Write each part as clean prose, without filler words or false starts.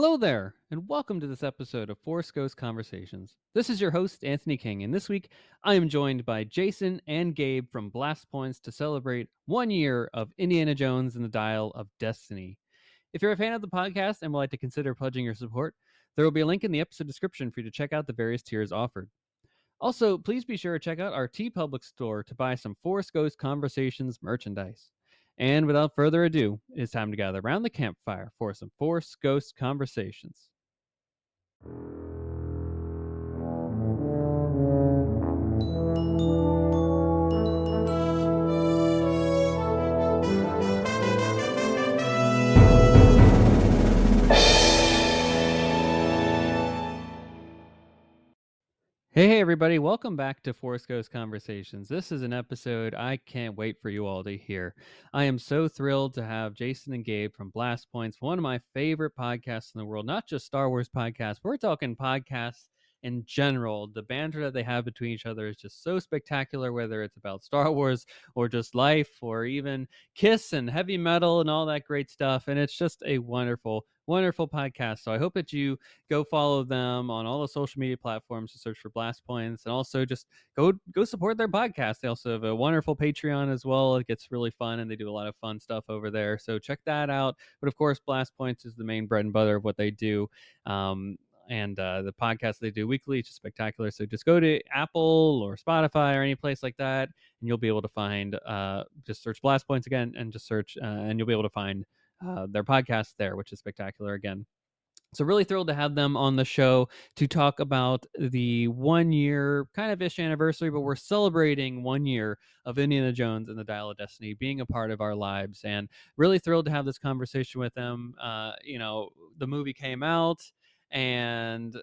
Hello there, and welcome to this episode of Force Ghost Conversations. This is your host, Anthony King, and this week I am joined by Jason and Gabe from Blast Points to celebrate 1 year of Indiana Jones and the Dial of Destiny. If you're a fan of the podcast and would like to consider pledging your support, there will be a link in the episode description for you to check out the various tiers offered. Also, please be sure to check out our TeePublic store to buy some Force Ghost Conversations merchandise. And without further ado, it is time to gather around the campfire for some Force Ghost Conversations. Hey, everybody. Welcome back to Force Ghost Conversations. This is an episode I can't wait for you all to hear. I am so thrilled to have Jason and Gabe from Blast Points, one of my favorite podcasts in the world, not just Star Wars podcasts. We're talking podcasts in general. The banter that they have between each other is just so spectacular, whether it's about Star Wars or just life or even Kiss and heavy metal and all that great stuff. And it's just a wonderful, wonderful podcast. So I hope that you go follow them on all the social media platforms to search for Blast Points, and also just go support their podcast. They also have a wonderful Patreon as well. It gets really fun, and they do a lot of fun stuff over there. So check that out. But of course, Blast Points is the main bread and butter of what they do. And the podcast they do weekly is just spectacular. So just go to Apple or Spotify or any place like that, and you'll be able to find. Just search Blast Points again, and just search, and you'll be able to find their podcast there, which is spectacular again. So really thrilled to have them on the show to talk about the 1 year kind of ish anniversary, but we're celebrating 1 year of Indiana Jones and the Dial of Destiny being a part of our lives, and really thrilled to have this conversation with them. The movie came out, and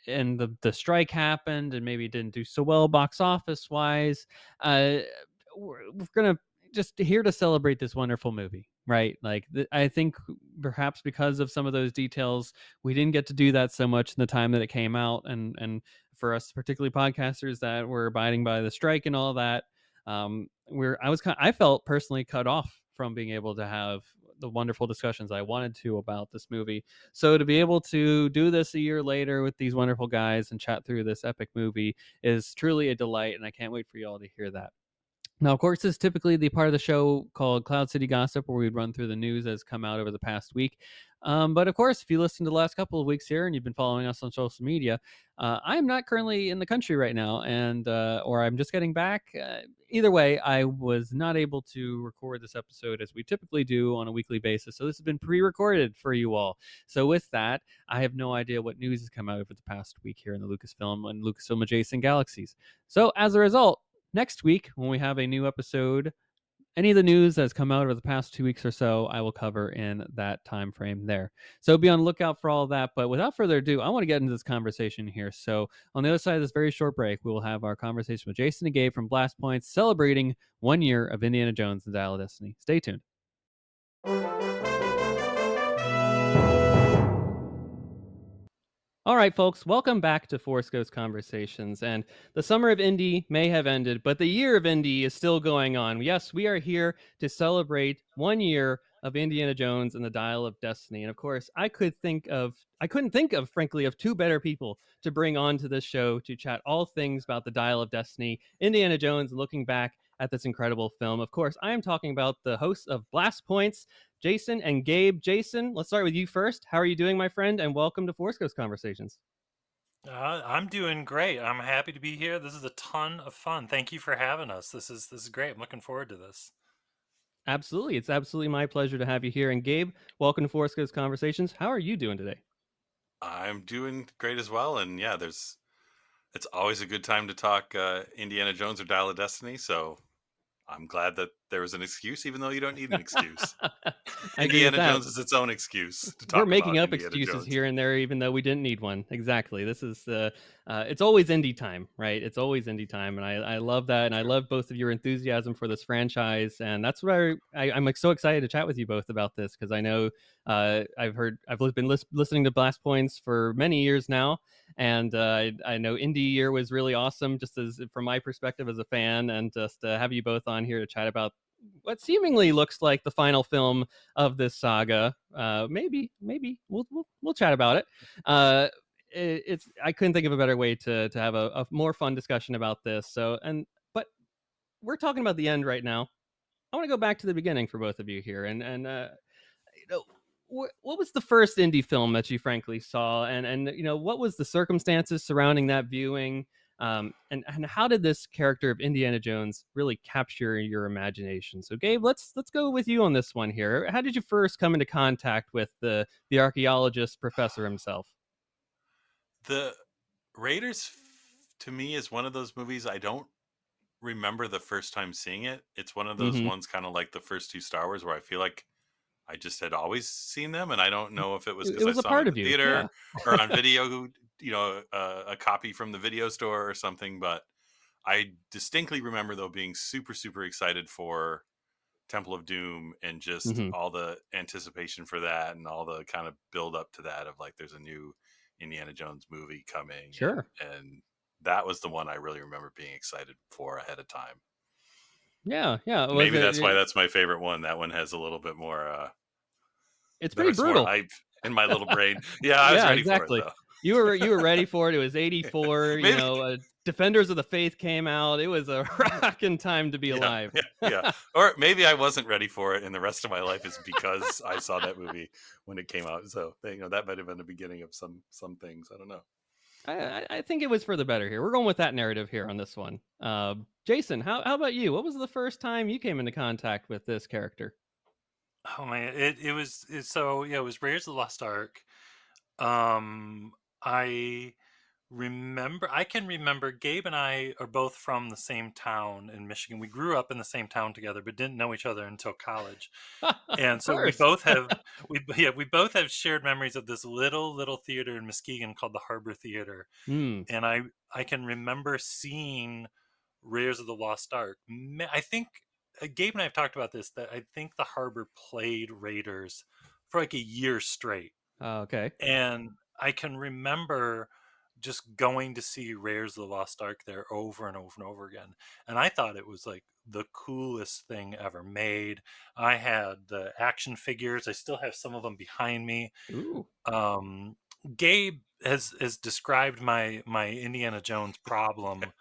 the strike happened, and maybe didn't do so well box office wise. We're gonna just here to celebrate this wonderful movie, right? Like I think perhaps because of some of those details, we didn't get to do that so much in the time that it came out, and for us, particularly podcasters that were abiding by the strike and all that, I felt personally cut off from being able to have the wonderful discussions I wanted to about this movie. So to be able to do this a year later with these wonderful guys and chat through this epic movie is truly a delight, and I can't wait for you all to hear that. Now, of course, this is typically the part of the show called Cloud City Gossip, where we'd run through the news that's come out over the past week. But of course, if you listen to the last couple of weeks here and you've been following us on social media, I am not currently in the country right now, and or I'm just getting back. Either way, I was not able to record this episode as we typically do on a weekly basis. So this has been pre-recorded for you all. So with that, I have no idea what news has come out over the past week here in the Lucasfilm and Lucasfilm Adjacent Galaxies. So as a result, next week, when we have a new episode, any of the news that's come out over the past 2 weeks or so, I will cover in that time frame there. So be on the lookout for all of that. But without further ado, I want to get into this conversation here. So on the other side of this very short break, we will have our conversation with Jason and Gabe from Blast Points, celebrating 1 year of Indiana Jones and Dial of Destiny. Stay tuned. All right, folks, welcome back to Force Ghost Conversations. And the summer of Indy may have ended, but the year of Indy is still going on. Yes, we are here to celebrate 1 year of Indiana Jones and the Dial of Destiny. And of course, I couldn't think of, frankly, of two better people to bring on to this show to chat all things about the Dial of Destiny, Indiana Jones, and looking back at this incredible film. Of course, I am talking about the hosts of Blast Points, Jason and Gabe. Jason, let's start with you first. How are you doing, my friend? And welcome to Force Ghost Conversations. I'm doing great. I'm happy to be here. This is a ton of fun. Thank you for having us. This is great. I'm looking forward to this. Absolutely. It's absolutely my pleasure to have you here. And Gabe, welcome to Force Ghost Conversations. How are you doing today? I'm doing great as well, and yeah, it's always a good time to talk Indiana Jones or Dial of Destiny. So I'm glad that there was an excuse, even though you don't need an excuse. I agree with Indiana that. Jones is its own excuse to We're talk making about up Indiana excuses Jones. here and there, even though we didn't need one. Exactly. This is it's always indie time, right? It's always indie time, and I love that, and I love both of your enthusiasm for this franchise, and that's what I'm like so excited to chat with you both about this, because I know I've been listening to Blast Points for many years now, and I know Indie Year was really awesome, just as from my perspective as a fan, and just have you both on here to chat about what seemingly looks like the final film of this saga. Maybe we'll chat about it. It's I couldn't think of a better way to have a more fun discussion about this. But we're talking about the end right now. I want to go back to the beginning for both of you here, and you know, what was the first indie film that you frankly saw, and what was the circumstances surrounding that viewing, and how did this character of Indiana Jones really capture your imagination? So, Gabe, let's go with you on this one here. How did you first come into contact with the archaeologist professor himself? The Raiders, to me, is one of those movies I don't remember the first time seeing it. It's one of those Mm-hmm. ones, kind of like the first two Star Wars, where I feel like I just had always seen them, and I don't know if it was It because I was a saw them part at of the you, yeah. theater or on video, a copy from the video store or something. But I distinctly remember, though, being super, super excited for Temple of Doom and just Mm-hmm. all the anticipation for that and all the kind of build up to that of like there's a new Indiana Jones movie coming, Sure. and that was the one I really remember being excited for ahead of time. Yeah, yeah. Was Maybe that's why it? that's my favorite one. That one has a little bit more It's pretty there's more brutal. hype in my little brain. Yeah, I was Yeah, ready for it exactly. though. You were ready for it. It was '84. Maybe Defenders of the Faith came out. It was a rocking time to be yeah, alive. yeah. Or maybe I wasn't ready for it and the rest of my life is because I saw that movie when it came out. So, that might have been the beginning of some things. I don't know. I think it was for the better here. We're going with that narrative here on this one. Jason, how about you? What was the first time you came into contact with this character? Oh man, so yeah, it was Raiders of the Lost Ark. Um, I I can remember Gabe and I are both from the same town in Michigan. We grew up in the same town together, but didn't know each other until college. Of And so we course. both have we both have shared memories of this little theater in Muskegon called the Harbor Theater. Hmm. And I can remember seeing Rares of the Lost Ark. I think Gabe and I have talked about this, that I think the Harbor played Raiders for like a year straight. Okay. And I can remember just going to see Rares of the Lost Ark there over and over and over again. And I thought it was like the coolest thing ever made. I had the action figures. I still have some of them behind me. Ooh. Um, Gabe has described my Indiana Jones problem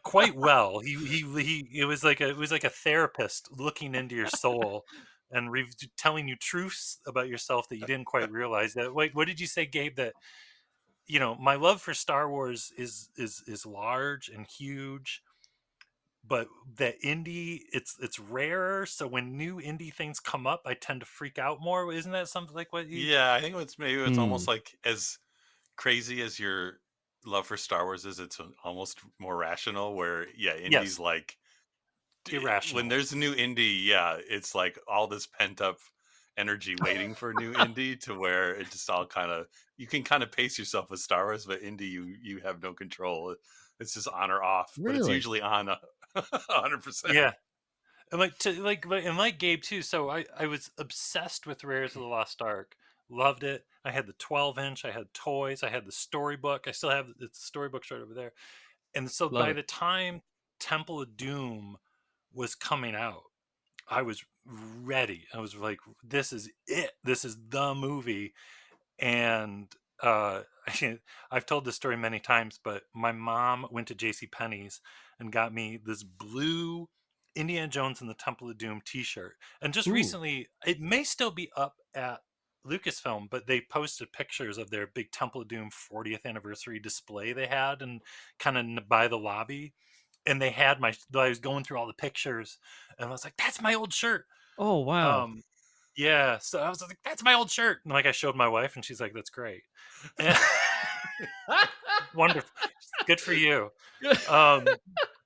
quite well. He it was like a therapist looking into your soul and telling you truths about yourself that you didn't quite realize. That wait, what did you say, Gabe? That my love for Star Wars is large and huge, but that indie it's rarer. So when new indie things come up, I tend to freak out more. Isn't that something like what you? Yeah, I think maybe it's Hmm. almost like as crazy as your love for Star Wars is, it's almost more rational. Where indie's Yes, like when irrational. there's a new indie, it's like all this pent up energy waiting for a new indie to where it just all kind of you can kind of pace yourself with Star Wars, but indie you have no control. It's just on or off, but it's Really? usually on 100%. Yeah. And like Gabe too. So I was obsessed with Rares of the Lost Ark. Loved it. I had the 12-inch. I had toys. I had the storybook. I still have the storybook's right over there. And so Love by it. the time Temple of Doom was coming out, I was ready. I was like, this is it. This is the movie. And I've told this story many times, but my mom went to J.C. Penney's and got me this blue Indiana Jones and the Temple of Doom T-shirt. And just Ooh. recently, it may still be up at Lucasfilm, but they posted pictures of their big Temple of Doom 40th anniversary display they had, and kind of by the lobby. And they had I was going through all the pictures, and I was like, "That's my old shirt." Oh wow. Um, yeah, so I was like, "That's my old shirt," and like I showed my wife, and she's like, "That's great." And wonderful, good for you. Um,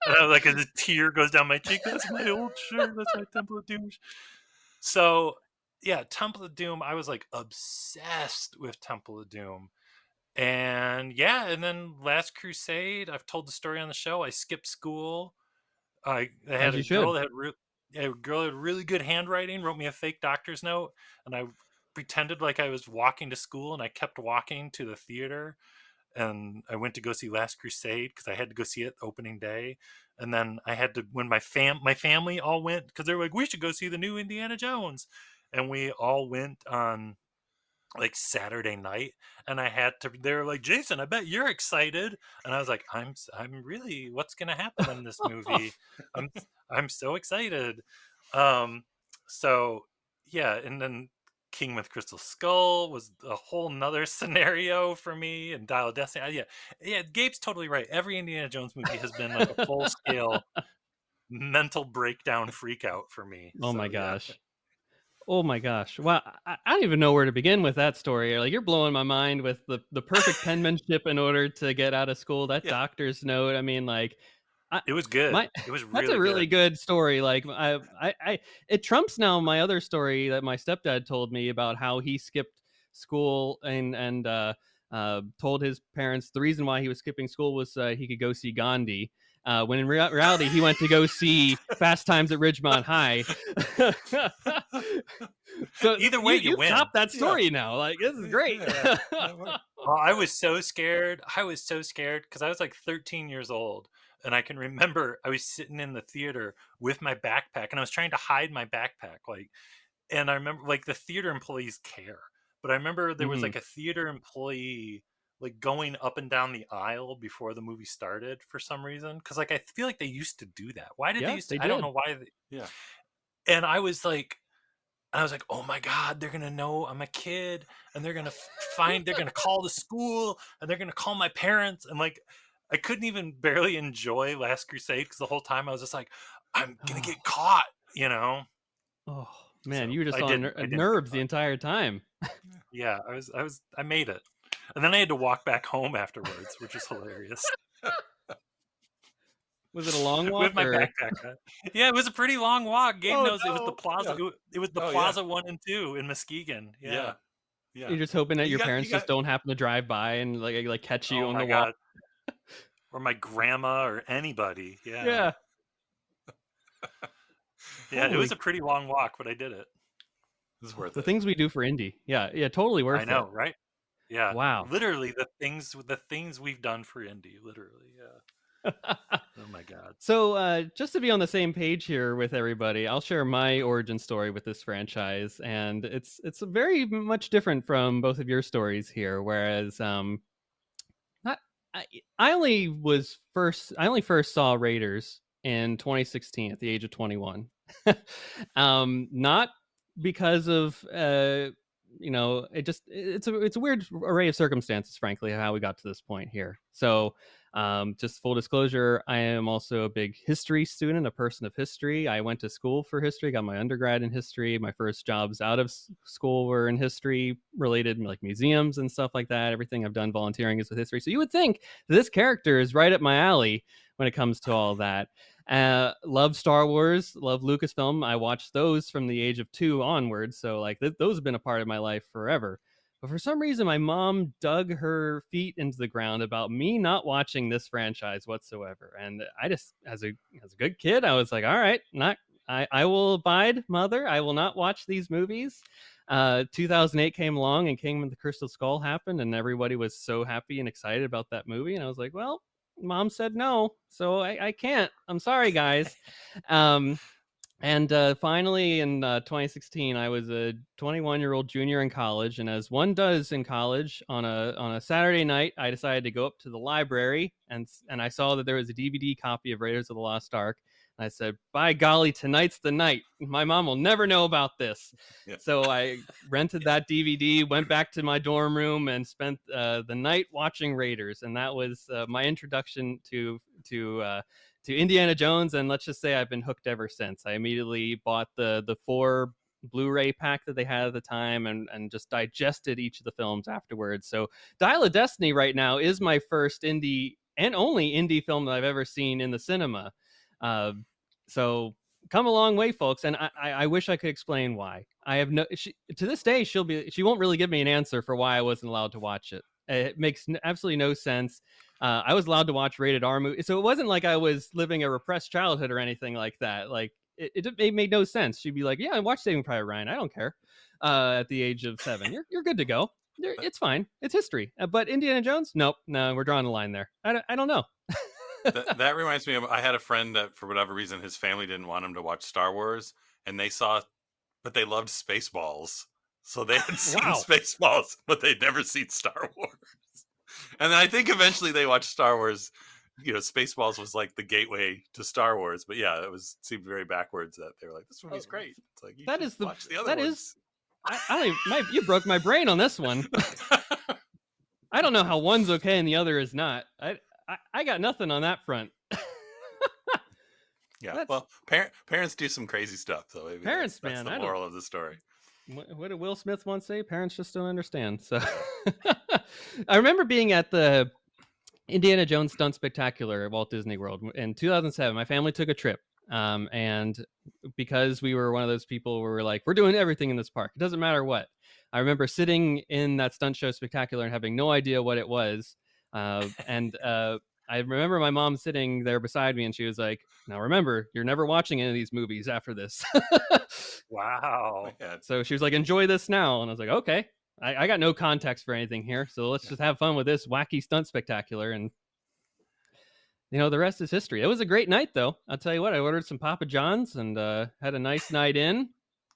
and I, like a tear goes down my cheek. That's my old shirt. That's my Temple of Doom. So yeah, Temple of Doom. I was like obsessed with Temple of Doom, and yeah, and then Last Crusade. I've told the story on the show. I skipped school. I had As a you girl should. that had really good handwriting, wrote me a fake doctor's note, and I pretended like I was walking to school, and I kept walking to the theater, and I went to go see Last Crusade because I had to go see it opening day, And then I had to, when my family all went, because they were like, we should go see the new Indiana Jones, and we all went on like Saturday night, and I had to. They were like, Jason, I bet you're excited, and I was like, I'm really. What's gonna happen in this movie? I'm I'm so excited. Um, so yeah, and then King with Crystal Skull was a whole nother scenario for me, and Dial of Destiny. Yeah, Gabe's totally right. Every Indiana Jones movie has been like a full scale mental breakdown freak out for me. Oh So my yeah, gosh. Oh my gosh. Wow. I don't even know where to begin with that story. Like, you're blowing my mind with the perfect penmanship in order to get out of school. That yeah, doctor's note. I mean, like, I, it was good. my It was that's a really really good. good story. Like, it trumps now my other story that my stepdad told me about how he skipped school and told his parents the reason why he was skipping school was he could go see Gandhi. When in reality, he went to go see Fast Times at Ridgemont High. So Either way, you you win. topped that Yeah. story now. Like, this is great. Yeah, that worked. Oh, I was so scared. I was so scared because I was like 13 years old. And I can remember I was sitting in the theater with my backpack, and I was trying to hide my backpack. Like, and I remember like the theater employees care. But I remember there was Mhm. like a theater employee like going up and down the aisle before the movie started for some reason. Cause like I feel like they used to do that. Why did they Yeah, used they to? I don't did. know why. Yeah. And I was like, oh my God, they're gonna know I'm a kid, and they're gonna they're gonna call the school, and they're gonna call my parents, and like, I couldn't even barely enjoy Last Crusade because the whole time I was just like, I'm gonna Oh, get caught, you know. oh man, So you were just I on didn't. I didn't get nerves the caught. entire time. Yeah, I made it, and then I had to walk back home afterwards, which is hilarious Was it a long with walk my or? backpack. Yeah, it was a pretty long walk. Gabe Oh knows it was the no! Plaza. Yeah. It was the Oh yeah. Plaza 1 and 2 in Muskegon. Yeah. Yeah. Yeah. You're just hoping that You your got parents you just got don't happen to drive by and like catch you Oh on my the walk. God. Or my grandma or anybody. Yeah. Yeah. Yeah, it was Holy, a pretty long walk, but I did it. this is worth the it. things we do for indie. Yeah, yeah, totally I worth it. know, right? Yeah. Wow. Literally the things we've done for indie, literally. Yeah. Oh my God. So, just to be on the same page here with everybody, I'll share my origin story with this franchise, and it's very much different from both of your stories here. Whereas, not, I, I only first saw Raiders in 2016 at the age of 21. Not because of it's a weird array of circumstances, frankly, how we got to this point here. So, just full disclosure, I am also a big history student, a person of history. I went to school for history, got my undergrad in history. My first jobs out of school were in history related, like museums and stuff like that. Everything I've done volunteering is with history. So you would think this character is right up my alley when it comes to all that. Love Star Wars, love Lucasfilm. I watched those from the age of 2 onwards. So like those have been a part of my life forever. But for some reason, my mom dug her feet into the ground about me not watching this franchise whatsoever. And I just, as a good kid, I was like, all right, I will abide, mother. I will not watch these movies. 2008 came along and King with the Crystal Skull happened, and everybody was so happy and excited about that movie. And I was like, well, mom said no, so I can't. I'm sorry, guys. Um, and finally, in 2016, I was a 21-year-old junior in college, and as one does in college, on a Saturday night, I decided to go up to the library, and I saw that there was a DVD copy of Raiders of the Lost Ark. And I said, "By golly, tonight's the night. My mom will never know about this." Yeah. So I rented that DVD, went back to my dorm room, and spent the night watching Raiders, and that was my introduction to Indiana Jones, and let's just say I've been hooked ever since. I immediately bought the 4 Blu-ray pack that they had at the time, and just digested each of the films afterwards. So Dial of Destiny right now is my first indie and only indie film that I've ever seen in the cinema. Uh, so come a long way, folks, and I wish I could explain why. I have to this day she won't really give me an answer for why I wasn't allowed to watch it. It makes absolutely no sense. I was allowed to watch rated R movies, so it wasn't like I was living a repressed childhood or anything like that. Like it made no sense. She'd be like, "Yeah, I watched Saving Private Ryan. I don't care." At the age of 7, you're good to go. It's fine. It's history. But Indiana Jones, nope, no, we're drawing a line there. I don't know. That reminds me of, I had a friend that for whatever reason his family didn't want him to watch Star Wars, and but they loved Spaceballs, so they had seen Wow. Spaceballs, but they'd never seen Star Wars. And then I think eventually they watched Star Wars. Spaceballs was like the gateway to Star Wars, but yeah, seemed very backwards that they were like, "This movie's great." It's like, you That should is watch the other that is ones. I don't even, you broke my brain on this one. I don't know how one's okay and the other is not. I got nothing on that front. Yeah, That's well, parents do some crazy stuff, so maybe parents, that's man. the I don't. moral of the story. What did Will Smith once say? Parents just don't understand. So, I remember being at the Indiana Jones Stunt Spectacular at Walt Disney World in 2007. My family took a trip, and because we were one of those people where we're like, we're doing everything in this park. It doesn't matter what. I remember sitting in that stunt show spectacular and having no idea what it was. And I remember my mom sitting there beside me, and she was like, "Now remember, you're never watching any of these movies after this." Wow. Yeah, So she was like, "Enjoy this now," and I was like, "Okay." I got no context for anything here, so let's just have fun with this wacky stunt spectacular. And the rest is history. It was a great night, though. I'll tell you what, I ordered some Papa John's and had a nice night in.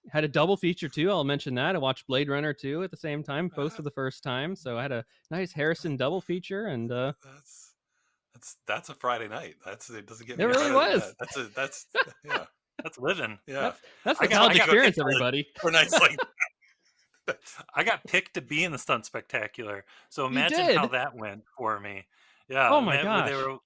Had a double feature too. I'll mention that. I watched Blade Runner 2 at the same time, both for the first time. So I had a nice Harrison double feature, and that's a Friday night. It doesn't get it much really better than was. that. Yeah, That's living. yeah. That's I the got college I got experience, picked everybody. For nights like I got picked to be in the stunt spectacular. So You imagine how did. that went for me. Yeah, Oh my man, where they gosh. were,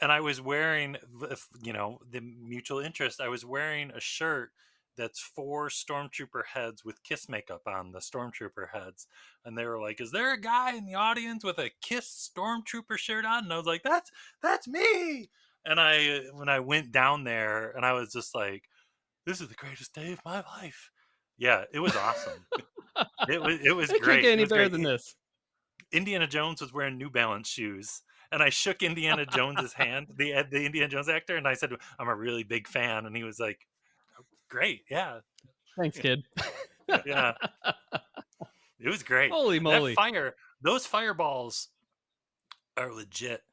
and I was wearing, the mutual interest. I was wearing a shirt that's 4 stormtrooper heads with Kiss makeup on the stormtrooper heads, and they were like, "Is there a guy in the audience with a Kiss stormtrooper shirt on?" And I was like, "That's me." And when I went down there, and I was just like, "This is the greatest day of my life." Yeah, it was awesome. It was It can't great. get It any was better great. than this. Indiana Jones was wearing New Balance shoes, and I shook Indiana Jones's hand, the Indiana Jones actor, and I said, "I'm a really big fan," and he was like, "Great, yeah, Thanks, kid. yeah." It was great. Holy That moly. fire, those fireballs are legit,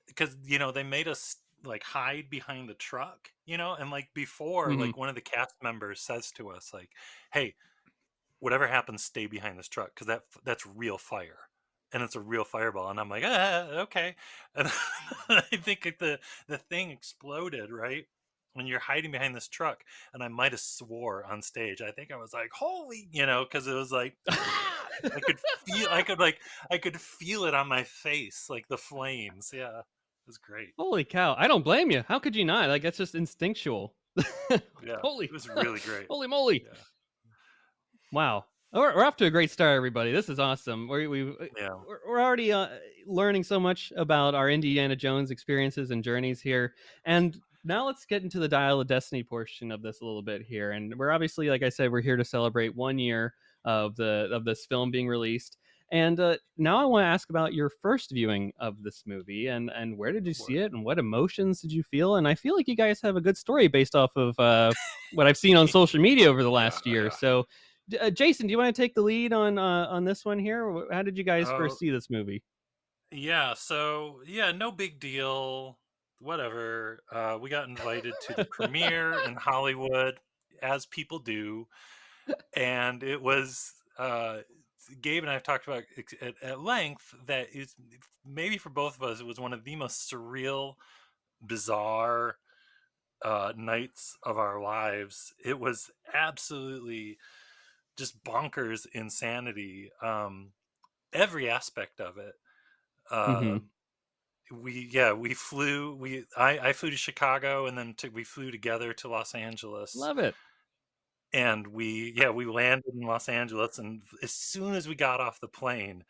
because they made us like hide behind the truck, and like before, Mhm. like one of the cast members says to us, like, "Hey, whatever happens, stay behind this truck because that's real fire, and it's a real fireball." And I'm like, okay. And I think like the thing exploded right when you're hiding behind this truck, and I might have swore on stage. I think I was like, "Holy," because it was like, ah! I could feel, I could feel it on my face, like the flames. Yeah, it was great. Holy cow. I don't blame you. How could you not? Like, that's just instinctual. Yeah, Holy, it was really great. holy moly. Yeah, Wow. We're off to a great start, everybody. This is awesome. yeah. We're already learning so much about our Indiana Jones experiences and journeys here. And now let's get into the Dial of Destiny portion of this a little bit here. And we're obviously, like I said, we're here to celebrate 1 year of this film being released. And now I want to ask about your first viewing of this movie, and where did you see it, and what emotions did you feel? And I feel like you guys have a good story based off of what I've seen on social media over the yeah, last year. yeah. So Jason, do you want to take the lead on this one here? How did you guys Oh, first see this movie? yeah, so yeah, no big deal. Whatever. We got invited to the premiere in Hollywood, as people do, and it was Gabe and I have talked about at length that is maybe for both of us it was one of the most surreal, bizarre nights of our lives. It was absolutely just bonkers insanity. Every aspect of it. Mm-hmm. Um, we flew I flew to Chicago, and then we flew together to Los Angeles, Love it. and we landed in Los Angeles, and as soon as we got off the plane,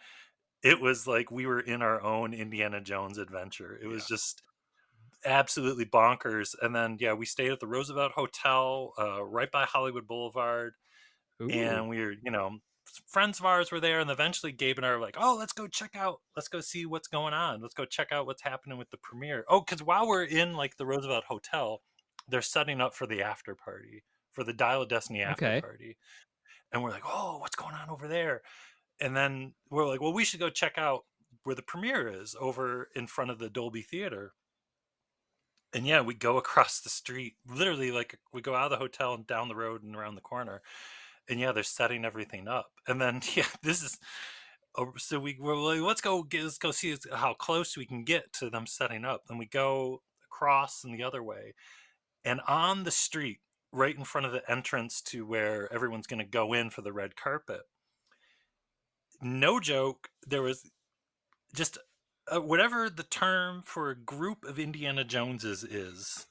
it was like we were in our own Indiana Jones adventure. It was Yeah. just absolutely bonkers. And then we stayed at the Roosevelt Hotel right by Hollywood Boulevard, Ooh. and we were, friends of ours were there, and eventually Gabe and I were like, "Oh, let's go see what's going on. Let's go check out what's happening with the premiere." Oh, because while we're in like the Roosevelt Hotel, they're setting up for the after party, for the Dial of Destiny after Okay. party, and we're like, "Oh, what's going on over there?" And then we're like, "Well, we should go check out where the premiere is, over in front of the Dolby Theater." And yeah, we go across the street, literally, like we go out of the hotel and down the road and around the corner, and yeah, they're setting everything up. And then yeah, this is so we were like, let's go see how close we can get to them setting up. And we go across and the other way, and on the street, right in front of the entrance to where everyone's going to go in for the red carpet. No joke, there was just whatever the term for a group of Indiana Joneses is,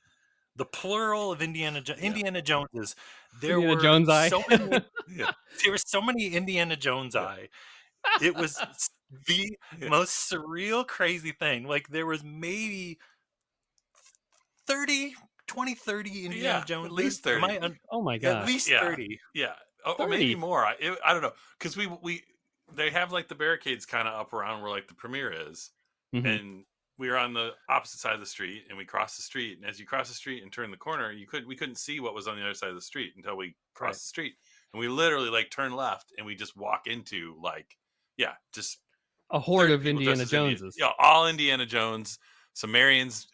the plural of Indiana Joneses. There Indiana were Jones eye. so many. Yeah. There were so many Indiana Jones Yeah. eye. It was the most surreal, crazy thing. Like there was maybe 30 Indiana Jones. At least 30. Oh my At gosh. least Yeah. 30. Yeah. Or maybe 30. more. I don't know. Because they have like the barricades kind of up around where like the premiere is. Mhm. And we were on the opposite side of the street, and we crossed the street. And as you cross the street and turn the corner, we couldn't see what was on the other side of the street until we crossed the street. And we literally like turn left, and we just walk into like, just A horde 30 of people Indiana dressed as Joneses. all Indiana Jones. Some Marians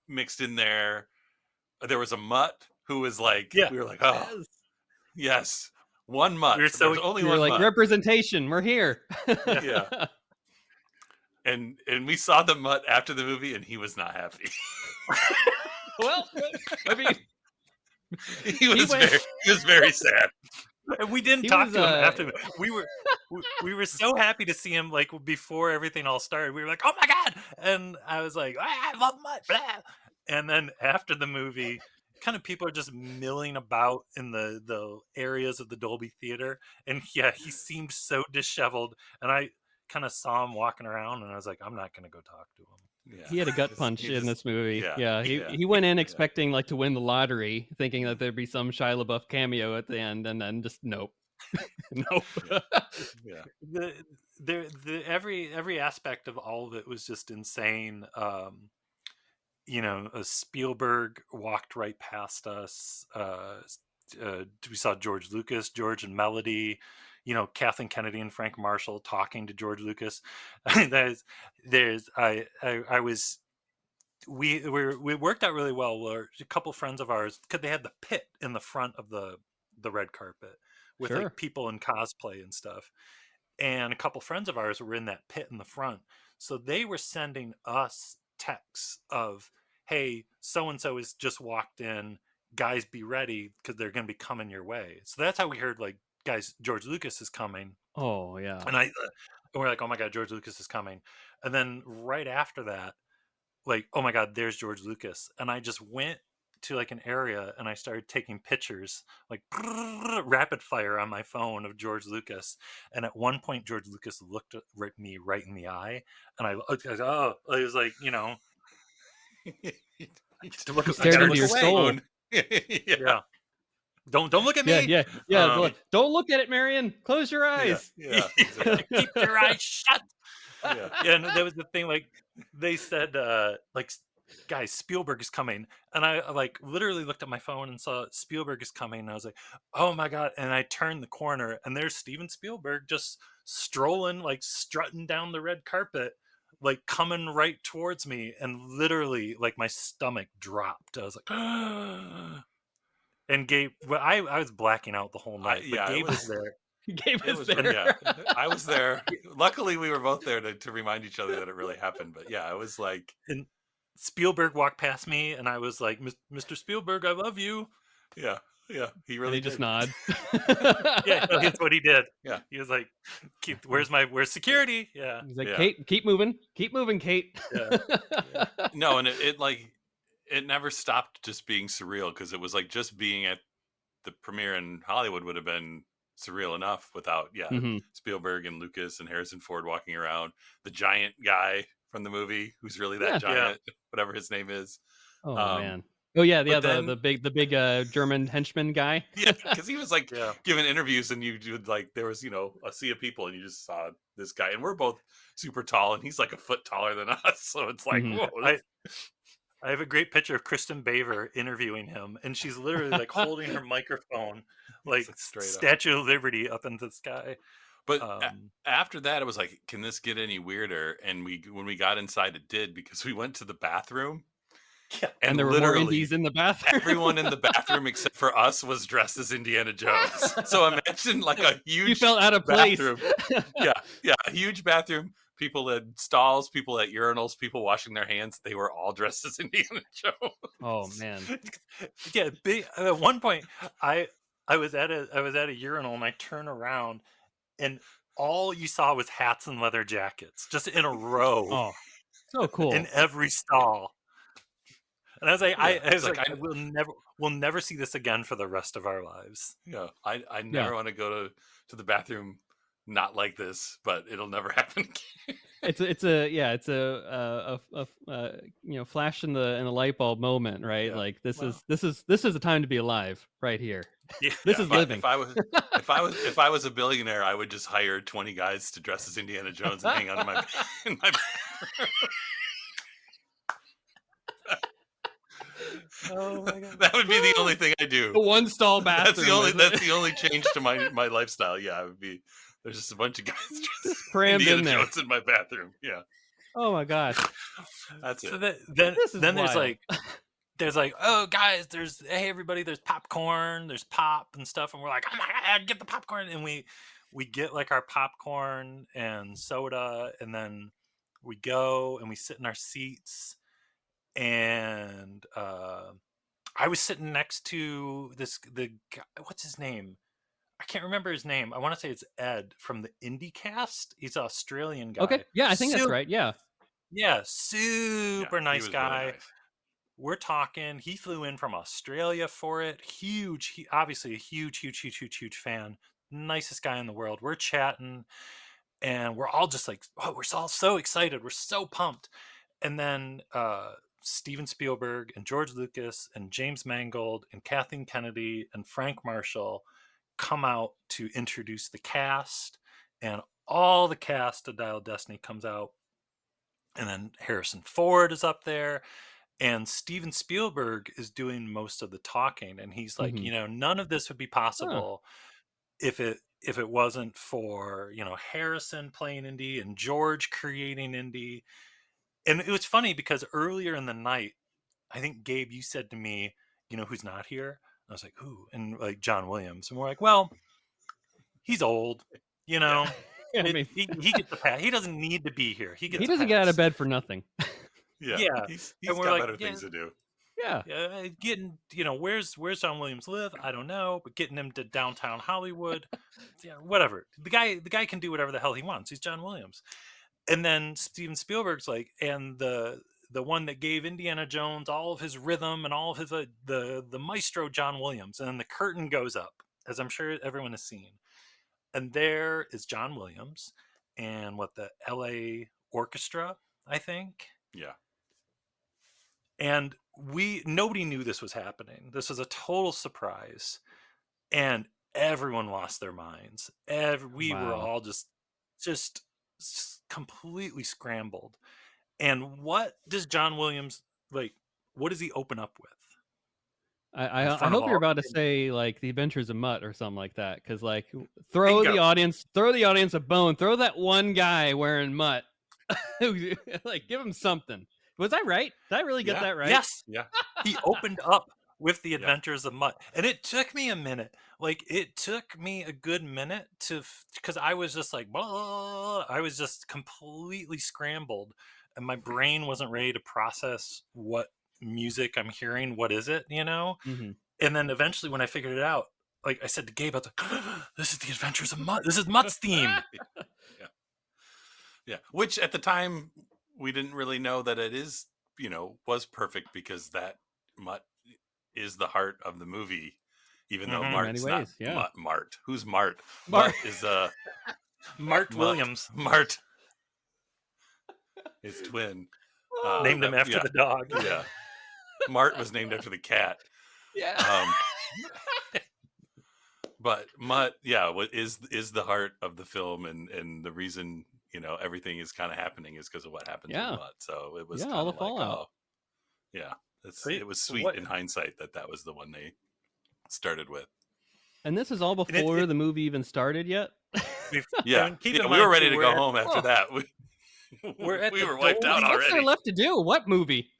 mixed in there. There was a mutt who was like, we were like, oh yes, one mutt. We're so- There's only We were one like, mutt. representation, we're here. Yeah. And we saw the mutt after the movie, and he was not happy. Well, I mean, he was very sad. And we didn't He talk was, to him after. We were so happy to see him, like before everything all started. We were like, oh my god! And I was like, I love mutt. Blah. And then after the movie, kind of people are just milling about in the areas of the Dolby Theater, and yeah, he seemed so disheveled. And I kind of saw him walking around, and I was like, I'm not gonna go talk to him. Yeah. he had a gut punch in this movie. Yeah. He went in expecting like to win the lottery, thinking that there'd be some Shia LaBeouf cameo at the end, and then just nope. Nope. Yeah. Every aspect of all of it was just insane. Spielberg walked right past us. We saw George Lucas, George and Melody, Kathleen Kennedy and Frank Marshall talking to George Lucas. We worked out really well. Where a couple friends of ours, because they had the pit in the front of the red carpet with Sure. like people in cosplay and stuff. And a couple friends of ours were in that pit in the front. So they were sending us texts of, hey, so-and-so has just walked in. Guys, be ready because they're going to be coming your way. So that's how we heard, like, guys, George Lucas is coming. Oh, yeah. And we're like, oh my God, George Lucas is coming. And then right after that, like, oh my God, there's George Lucas. And I just went to like an area and I started taking pictures, like rapid fire on my phone of George Lucas. And at one point, George Lucas looked at me right in the eye, and I was like, to look, stared into your soul. Yeah. Don't look at me. Yeah. Don't look at it, Marion. Close your eyes. Yeah. Keep your eyes shut. Yeah. And that was the thing. Like they said, like, guys, Spielberg is coming, and I like literally looked at my phone and saw Spielberg is coming, and I was like, oh my God! And I turned the corner, and there's Steven Spielberg just strolling, like strutting down the red carpet, like coming right towards me, and literally, like my stomach dropped. I was like, and Gabe, well, I was blacking out the whole night, but Gabe was there. Gabe was there. Yeah, I was there. Luckily, we were both there to remind each other that it really happened. But yeah, it was like. And Spielberg walked past me, and I was like, Mr. Spielberg, I love you. Yeah. He really just nod. Yeah, that's what he did. Yeah. He was like, where's security? Yeah. He's like, Kate, keep moving, Kate. Yeah. No, and it never stopped just being surreal, because it was like just being at the premiere in Hollywood would have been surreal enough without Spielberg and Lucas and Harrison Ford walking around, the giant guy from the movie who's really that giant, whatever his name is. Oh man. Oh yeah, then, the big German henchman guy. Yeah, because he was like giving interviews, and you would like, there was a sea of people, and you just saw this guy, and we're both super tall, and he's like a foot taller than us, so it's like, whoa. I have a great picture of Kristen Baver interviewing him, and she's literally like holding her microphone, like Statue of Liberty up into the sky. But after that, it was like, can this get any weirder? And when we got inside, it did, because we went to the bathroom, Yeah. And there were more indies in the bathroom. Everyone in the bathroom except for us was dressed as Indiana Jones. So imagine like a huge You felt out of place. bathroom. Yeah, a huge bathroom. People at stalls, people at urinals, people washing their hands. They were all dressed as Indiana Jones. Oh man. Yeah, at one point I was at a urinal and I turn around and all you saw was hats and leather jackets just in a row Oh, so cool. in every stall. And I was like, Yeah, I was like, like, we'll never see this again for the rest of our lives. Yeah, I never want to go to the bathroom not like this, but it'll never happen again. It's a flash in the light bulb moment, right? Yeah. Like this Wow. is a time to be alive right here. Yeah. This is living. If I was a billionaire, I would just hire 20 guys to dress as Indiana Jones and hang out in my Oh my god. That would be the only thing I do. The one stall bathroom. That's the only change to my lifestyle. Yeah, it would be there's just a bunch of guys just crammed Indiana in there. Jones in my bathroom. Yeah. Oh my gosh. That's So it. then wild. there's like, oh guys, hey everybody, there's popcorn, there's pop and stuff, and we're like, oh my god, get the popcorn, and we get like our popcorn and soda, and then we go and we sit in our seats, and I was sitting next to the guy, what's his name? I can't remember his name. I want to say it's Ed from the IndieCast. He's an Australian guy. Okay. Yeah, I think that's right. Yeah. Yeah, super nice he was guy. really nice. We're talking. He flew in from Australia for it. Obviously a huge fan. Nicest guy in the world. We're chatting, and we're all just like, oh, we're all so excited. We're so pumped. And then Steven Spielberg and George Lucas and James Mangold and Kathleen Kennedy and Frank Marshall come out to introduce the cast, and all the cast of Dial of Destiny comes out. And then Harrison Ford is up there, and Steven Spielberg is doing most of the talking. And he's like, none of this would be possible if it wasn't for, Harrison playing Indy and George creating Indy. And it was funny because earlier in the night, I think, Gabe, you said to me, who's not here? I was like, who? And like John Williams. And we're like, well, he's old, Yeah, I mean, he gets the pass. He doesn't need to be here. He doesn't get out of bed for nothing. Yeah. He's got we're like, better things to do. Yeah. Getting, where's John Williams live? I don't know, but getting him to downtown Hollywood, whatever. The guy can do whatever the hell he wants. He's John Williams. And then Steven Spielberg's like, and the one that gave Indiana Jones all of his rhythm and all of his the maestro John Williams. And then the curtain goes up, as I'm sure everyone has seen, and there is John Williams and the LA Orchestra, I think. Yeah. And nobody knew this was happening. This was a total surprise, and everyone lost their minds. We were all just completely scrambled. And what does John Williams like? What does he open up with? I hope you're about to say like The Adventures of Mutt or something like that, because like throw the audience a bone, throw that one guy wearing Mutt, like give him something. Was I right? Did I really get that right? Yes. Yeah. He opened up with The Adventures of Mutt, and it took me a minute. Like it took me a good minute because I was just like, blah. I was just completely scrambled, and my brain wasn't ready to process what music I'm hearing. What is it? Mm-hmm. And then eventually, when I figured it out, like I said to Gabe, I was like, "This is The Adventures of Mutt. This is Mutt's theme." Yeah. Which at the time we didn't really know that it is, was perfect, because that Mutt is the heart of the movie, even though Mart's not Mart. Who's Mart? Mart is Mart Williams. Mart. His twin. Named him after the dog. Yeah. Mart was named after the cat. Yeah. But Mutt, is the heart of the film, and the reason, everything is kind of happening is because of what happens with Mutt. So it was all the fallout. It was sweet in hindsight that was the one they started with. And this is all before the movie even started yet. We were ready to go home after that. We were wiped out already. What's there left to do? What movie?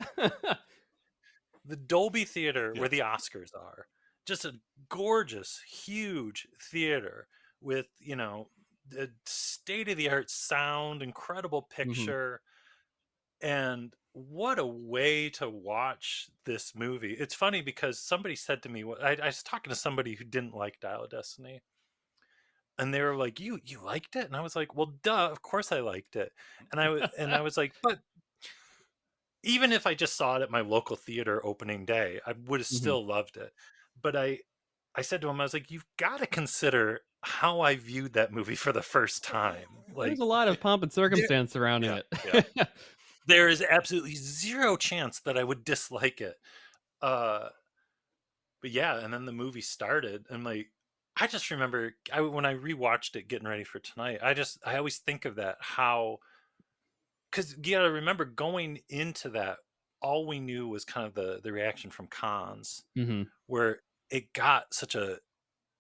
the Dolby Theater Yeah. where the Oscars are. Just a gorgeous, huge theater with, the state of the art sound, incredible Mhm. picture. And what a way to watch this movie. It's funny because somebody said to me, I was talking to somebody who didn't like Dial of Destiny, and they were like, you liked it? And I was like, well, duh, of course I liked it. And I was like, but even if I just saw it at my local theater opening day, I would have Mhm. still loved it. But I said to him, I was like, you've got to consider how I viewed that movie for the first time. There's Like, a lot of pomp and there, circumstance surrounding Yeah. it. Yeah. there is absolutely zero chance that I would dislike it. Uh, but yeah, and then the movie started, and like, I just remember when I rewatched it, getting ready for tonight. I always think of that, how, because you got to remember, going into that, all we knew was kind of the reaction from cons, Mhm. where it got such a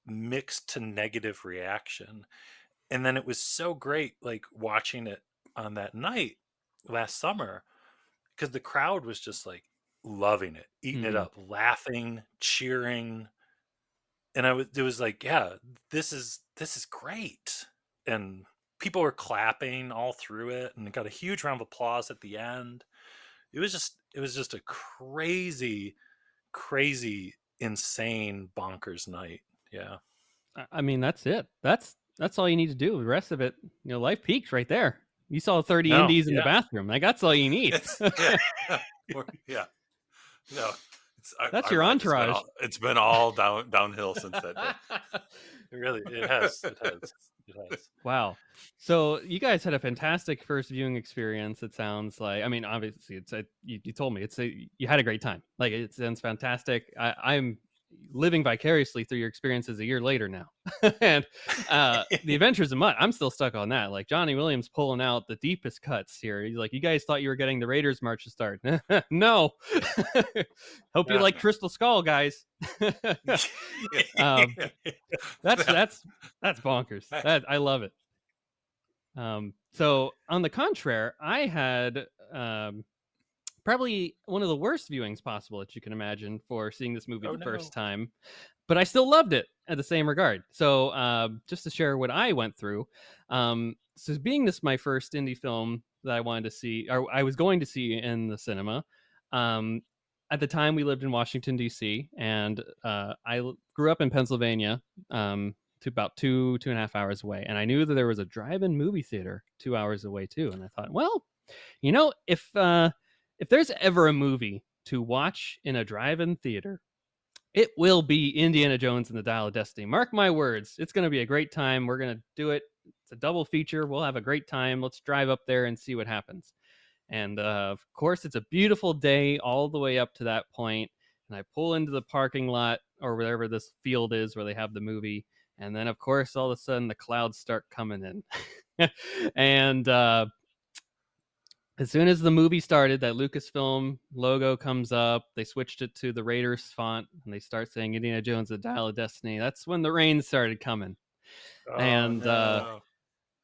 mixed to negative reaction. And then it was so great, like, watching it on that night last summer, because the crowd was just like loving it, eating it Mhm. up, laughing, cheering. And it was like, yeah, this is great. And people were clapping all through it, and it got a huge round of applause at the end. It was just a crazy, crazy, insane, bonkers night. Yeah. I mean, that's it. That's all you need to do. The rest of it, life peaks right there. You saw 30 No, indies in the yeah. bathroom. Like, that's all you need. It's yeah. Yeah. No. It's That's our your life entourage. it's been all downhill since that day. It has. Wow. So you guys had a fantastic first viewing experience. It sounds like. I mean, obviously, you told me you had a great time. Like, it sounds fantastic. I'm living vicariously through your experiences a year later now, and the Adventures of Mutt. I'm still stuck on that. Like, Johnny Williams pulling out the deepest cuts here. He's like, you guys thought you were getting the Raiders march to start. No. Hope you Yeah. like Crystal Skull, guys. um, that's bonkers. That I love it. So on the contrary, I had probably one of the worst viewings possible that you can imagine for seeing this movie Oh the first no. time, but I still loved it at the same regard. So just to share what I went through, so being this my first indie film that I wanted to see, or I was going to see in the cinema. Um, at the time, we lived in Washington D.C., and grew up in Pennsylvania. To about 2.5 hours away, and I knew that there was a drive-in movie theater 2 hours away too. And I thought, well, if there's ever a movie to watch in a drive-in theater, it will be Indiana Jones and the Dial of Destiny. Mark my words, it's going to be a great time. We're going to do it. It's a double feature. We'll have a great time. Let's drive up there and see what happens. And of course, it's a beautiful day all the way up to that point. And I pull into the parking lot or wherever this field is where they have the movie. And then, of course, all of a sudden the clouds start coming in. And as soon as the movie started, that Lucasfilm logo comes up. They switched it to the Raiders font, and they start saying Indiana Jones: The Dial of Destiny. That's when the rain started coming, Oh and no.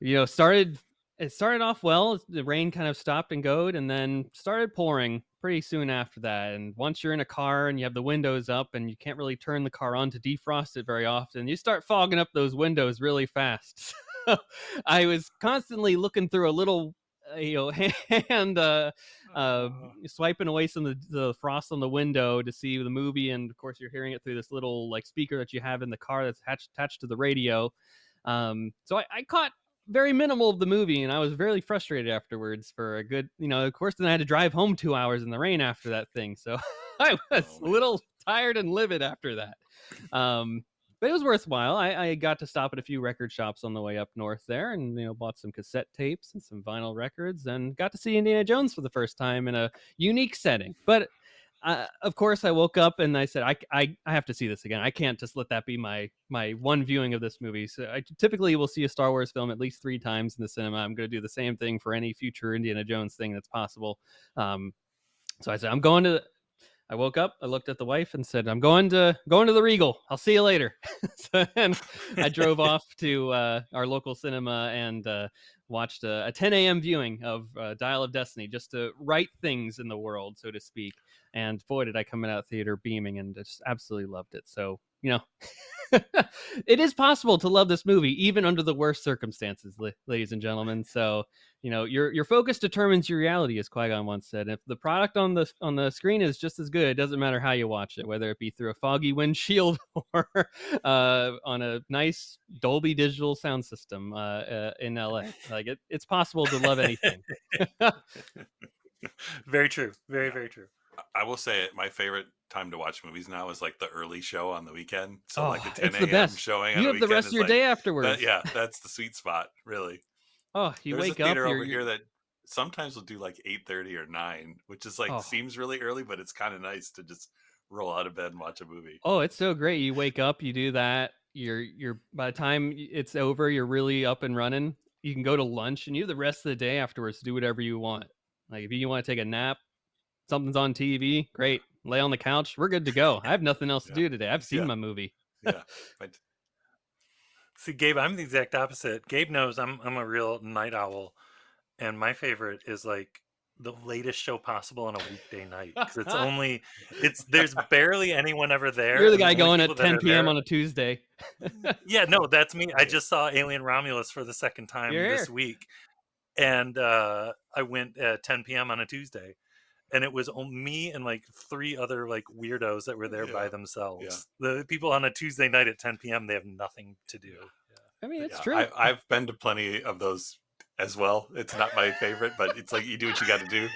No. it started off well. The rain kind of stopped and goed, and then started pouring pretty soon after that. And once you're in a car and you have the windows up and you can't really turn the car on to defrost it very often, you start fogging up those windows really fast. So I was constantly looking through a little, hand Oh, swiping away some of the frost on the window to see the movie, and of course you're hearing it through this little like speaker that you have in the car that's attached to the radio. So I caught very minimal of the movie, and I was very frustrated afterwards for a good, of course, then I had to drive home 2 hours in the rain after that thing. So I was oh a man. little tired and livid after that. But it was worthwhile. I got to stop at a few record shops on the way up north there, and bought some cassette tapes and some vinyl records, and got to see Indiana Jones for the first time in a unique setting. But of course, I woke up and I said, I have to see this again. I can't just let that be my one viewing of this movie. So I typically will see a Star Wars film at least 3 times in the cinema. I'm going to do the same thing for any future Indiana Jones thing that's possible. So I said, I woke up, I looked at the wife and said, I'm going to the Regal. I'll see you later. So then I drove off to our local cinema and watched a 10 a.m. viewing of Dial of Destiny, just to right things in the world, so to speak. and boy, did I come out of theater beaming and just absolutely loved it. So, it is possible to love this movie even under the worst circumstances, ladies and gentlemen. So, your focus determines your reality, as Qui-Gon once said. If the product on the screen is just as good, it doesn't matter how you watch it, whether it be through a foggy windshield or on a nice Dolby Digital sound system in LA. Like it's possible to love anything. Very true. Very, Yeah. very true. I will say my favorite time to watch movies now is like the early show on the weekend. So like the 10 it's the a.m. best. showing You on a have the weekend rest of is your like, day afterwards. that's the sweet spot, really. You There's a wake up. theater over here that sometimes will do like 8:30 or 9, which is like seems really early, but it's kind of nice to just roll out of bed and watch a movie. Oh, it's so great. You wake up, you do that. You're by the time it's over, you're really up and running. You can go to lunch and you have the rest of the day afterwards to do whatever you want. Like if you want to take a nap, something's on TV, great. Lay on the couch, we're good to go. I have nothing else to do today. I've seen my movie. Yeah. See, Gabe, I'm the exact opposite. Gabe knows I'm a real night owl, and my favorite is like the latest show possible on a weekday night because there's barely anyone ever there. You're the and guy only going people at that 10 are p.m. there- on a Tuesday. Yeah, no, that's me. I just saw Alien Romulus for the second time You're this here. week, and I went at 10 p.m. on a Tuesday, and it was me and like 3 other like weirdos that were there by themselves. The people on a Tuesday night at 10 p.m. they have nothing to do. I mean, it's true. I've been to plenty of those as well. It's not my favorite, but it's like you do what you got to do.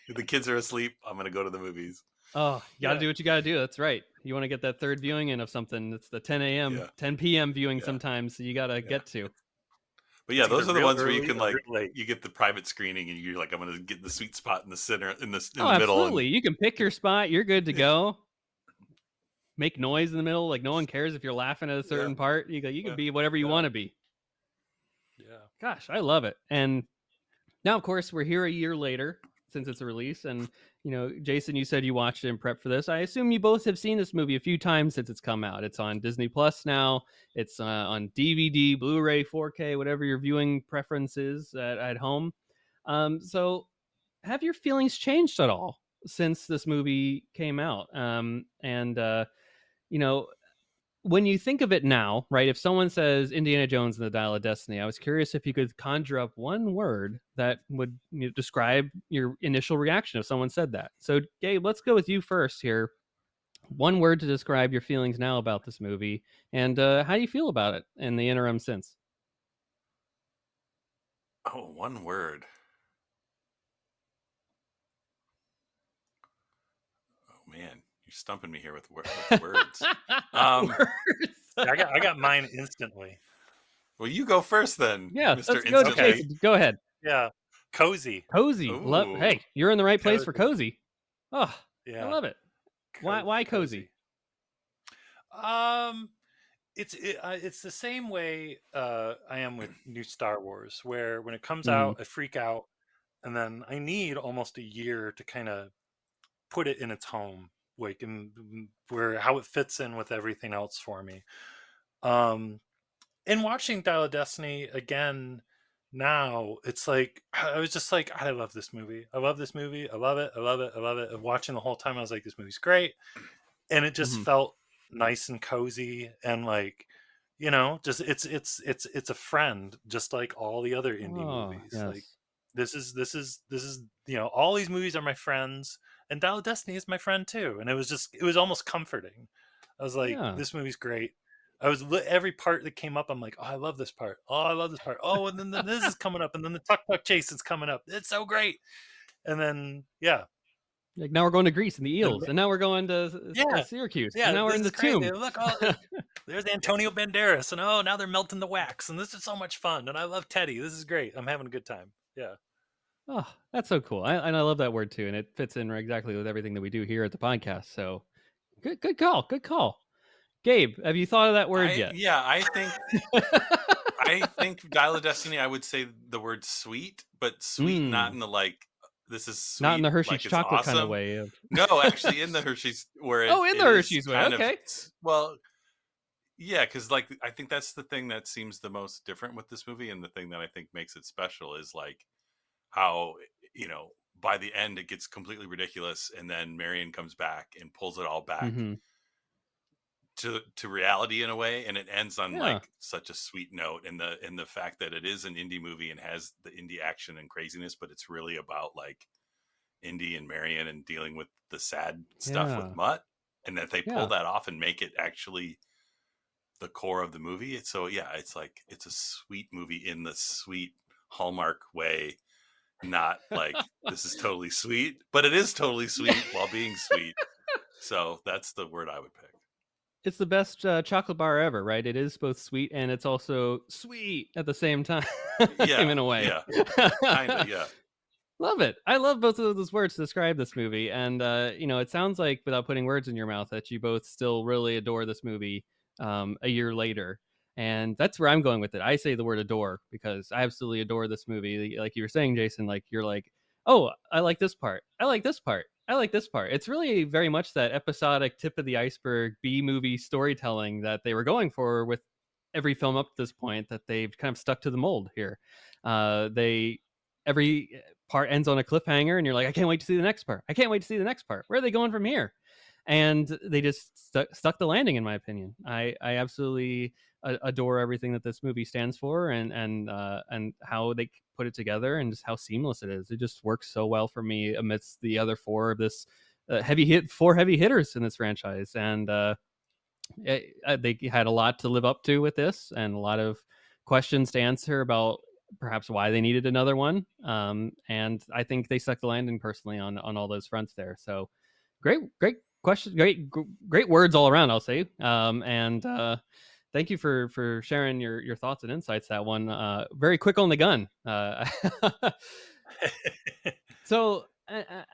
If the kids are asleep, I'm going to go to the movies. Oh, you got to do what you got to do. That's right. You want to get that third viewing in of something. It's the 10 a.m., 10 p.m. viewing sometimes. So you got to get to. But yeah, those are the ones where you can like you get the private screening and you're like, I'm going to get the sweet spot in the center in the middle. Absolutely. You can pick your spot. You're good to go. Make noise in the middle. Like no one cares if you're laughing at a certain part. You can be whatever you want to be. Yeah. Gosh, I love it. And now, of course, we're here a year later since it's a release. And, Jason, you said you watched it in prep for this. I assume you both have seen this movie a few times since it's come out. It's on Disney Plus now. It's on DVD, Blu-ray, 4K, whatever your viewing preference is at home. So have your feelings changed at all since this movie came out? When you think of it now, right, if someone says Indiana Jones and the Dial of Destiny, I was curious if you could conjure up one word that would describe your initial reaction if someone said that. So, Gabe, let's go with you first here. One word to describe your feelings now about this movie, and how do you feel about it in the interim since? Oh, one word. Oh, man. You're stumping me here with words. Words. I got mine instantly. Well, you go first then. Yeah, Mr. let's go, Jason. Go ahead. Yeah, cozy. Hey, you're in the right place for cozy. Oh, yeah, I love it. Why cozy? It's the same way I am with new Star Wars, where when it comes out, I freak out, and then I need almost a year to kind of put it in its home, like in where how it fits in with everything else for me. In watching Dial of Destiny again now, it's like I was just like, I love this movie. I love this movie. I love it. I love it. I love it. And watching the whole time, I was like, this movie's great, and it just felt nice and cozy and like, just it's a friend, just like all the other indie movies. Yes. Like this is all these movies are my friends, and Dial of Destiny is my friend too. And it was almost comforting. I was like, this movie's great. I was every part that came up, I'm like, oh, I love this part. Oh, I love this part. Oh, and then this is coming up, and then the Tuk Tuk Chase is coming up. It's so great. And then like now we're going to Greece and the eels, and now we're going to Syracuse. Yeah, and now we're in the tomb. Look, there's Antonio Banderas, and now they're melting the wax, and this is so much fun. And I love Teddy. This is great. I'm having a good time. Yeah. Oh, that's so cool. I love that word too, and it fits in exactly with everything that we do here at the podcast. So, good call. Gabe, have you thought of that word yet? Yeah, I think Dial of Destiny. I would say the word sweet, but sweet not in the like. This is sweet, not in the Hershey's like chocolate awesome. kind of way. No, actually, in the Hershey's where in the Hershey's way. Okay. Well, yeah, because like I think that's the thing that seems the most different with this movie, and the thing that I think makes it special is like how by the end it gets completely ridiculous, and then Marion comes back and pulls it all back Mm-hmm. to reality in a way, and it ends on Yeah. like such a sweet note, and the fact that it is an indie movie and has the indie action and craziness, but it's really about like Indy and Marion and dealing with the sad stuff with Yeah. Mutt, and that they pull Yeah. that off and make it actually the core of the movie. So yeah, it's like it's a sweet movie in the sweet Hallmark way, not like this is totally sweet, but it is totally sweet while being sweet. So that's the word I would pick. It's the best chocolate bar ever, right? It is both sweet and it's also sweet at the same time, Yeah, in a way. yeah, kind of, yeah. Love it. I love both of those words to describe this movie. And, it sounds like, without putting words in your mouth, that you both still really adore this movie a year later. And that's where I'm going with it. I say the word adore because I absolutely adore this movie. Like you were saying, Jason, like you're like, oh, I like this part. I like this part. I like this part. It's really very much that episodic tip of the iceberg B movie storytelling that they were going for with every film up to this point, that they've kind of stuck to the mold here. They every part ends on a cliffhanger and you're like, I can't wait to see the next part. I can't wait to see the next part. Where are they going from here? And they just stuck the landing, in my opinion. I absolutely adore everything that this movie stands for, and how they put it together, and just how seamless it is. It just works so well for me amidst the other four of this four heavy hitters in this franchise. And they had a lot to live up to with this, and a lot of questions to answer about perhaps why they needed another one. And I think they stuck the landing personally on all those fronts there. So great question, great words all around, I'll say. And thank you for sharing your thoughts and insights. That one, very quick on the gun. So,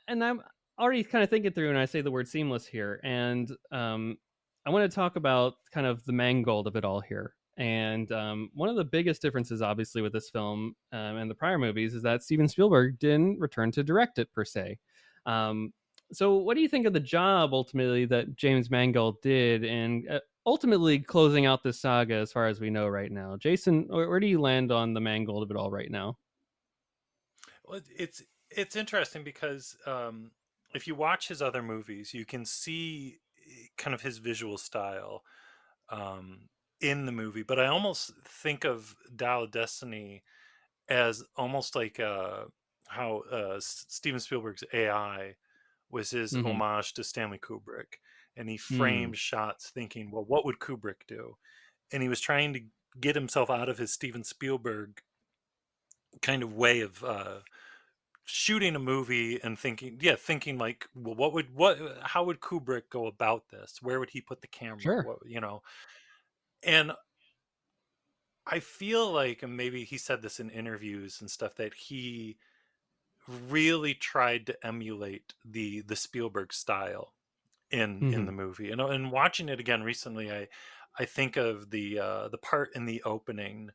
and I'm already kind of thinking through, and I say the word seamless here, and I want to talk about kind of the mangold of it all here. And one of the biggest differences, obviously, with this film and the prior movies is that Steven Spielberg didn't return to direct it per se. Um, so, what do you think of the job ultimately that James Mangold did in ultimately closing out this saga, as far as we know right now? Jason, where do you land on the Mangold of it all right now? Well, it's interesting because if you watch his other movies, you can see kind of his visual style um, in the movie. But I almost think of Dial of Destiny as almost like how Steven Spielberg's AI was his Mm-hmm. homage to Stanley Kubrick, and he Mm, framed shots thinking, well, what would Kubrick do? And he was trying to get himself out of his Steven Spielberg kind of way of shooting a movie and thinking like, well, how would Kubrick go about this? Where would he put the camera? sure. What. And I feel like, and maybe he said this in interviews and stuff, that he really tried to emulate the Spielberg style in Mm-hmm. the movie. And watching it again recently, I think of the part in the opening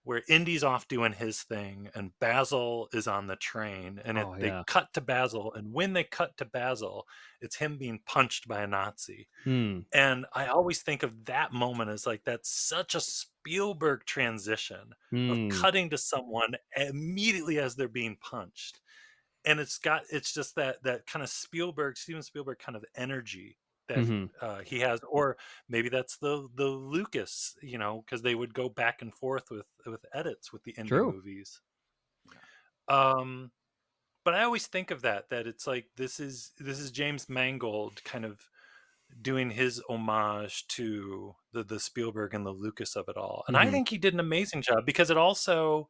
where Indy's off doing his thing and Basil is on the train, and Oh they yeah. cut to Basil, and when they cut to Basil, it's him being punched by a Nazi. Hmm. And I always think of that moment as like, that's such a Spielberg transition of Hmm. cutting to someone immediately as they're being punched. And it's just that kind of Steven Spielberg kind of energy that Mm-hmm. he has. Or maybe that's the Lucas, because they would go back and forth with edits with the indie True. movies. Um, but I always think of that it's like, this is James Mangold kind of doing his homage to the Spielberg and the Lucas of it all. And I Mm-hmm. think he did an amazing job, because it also,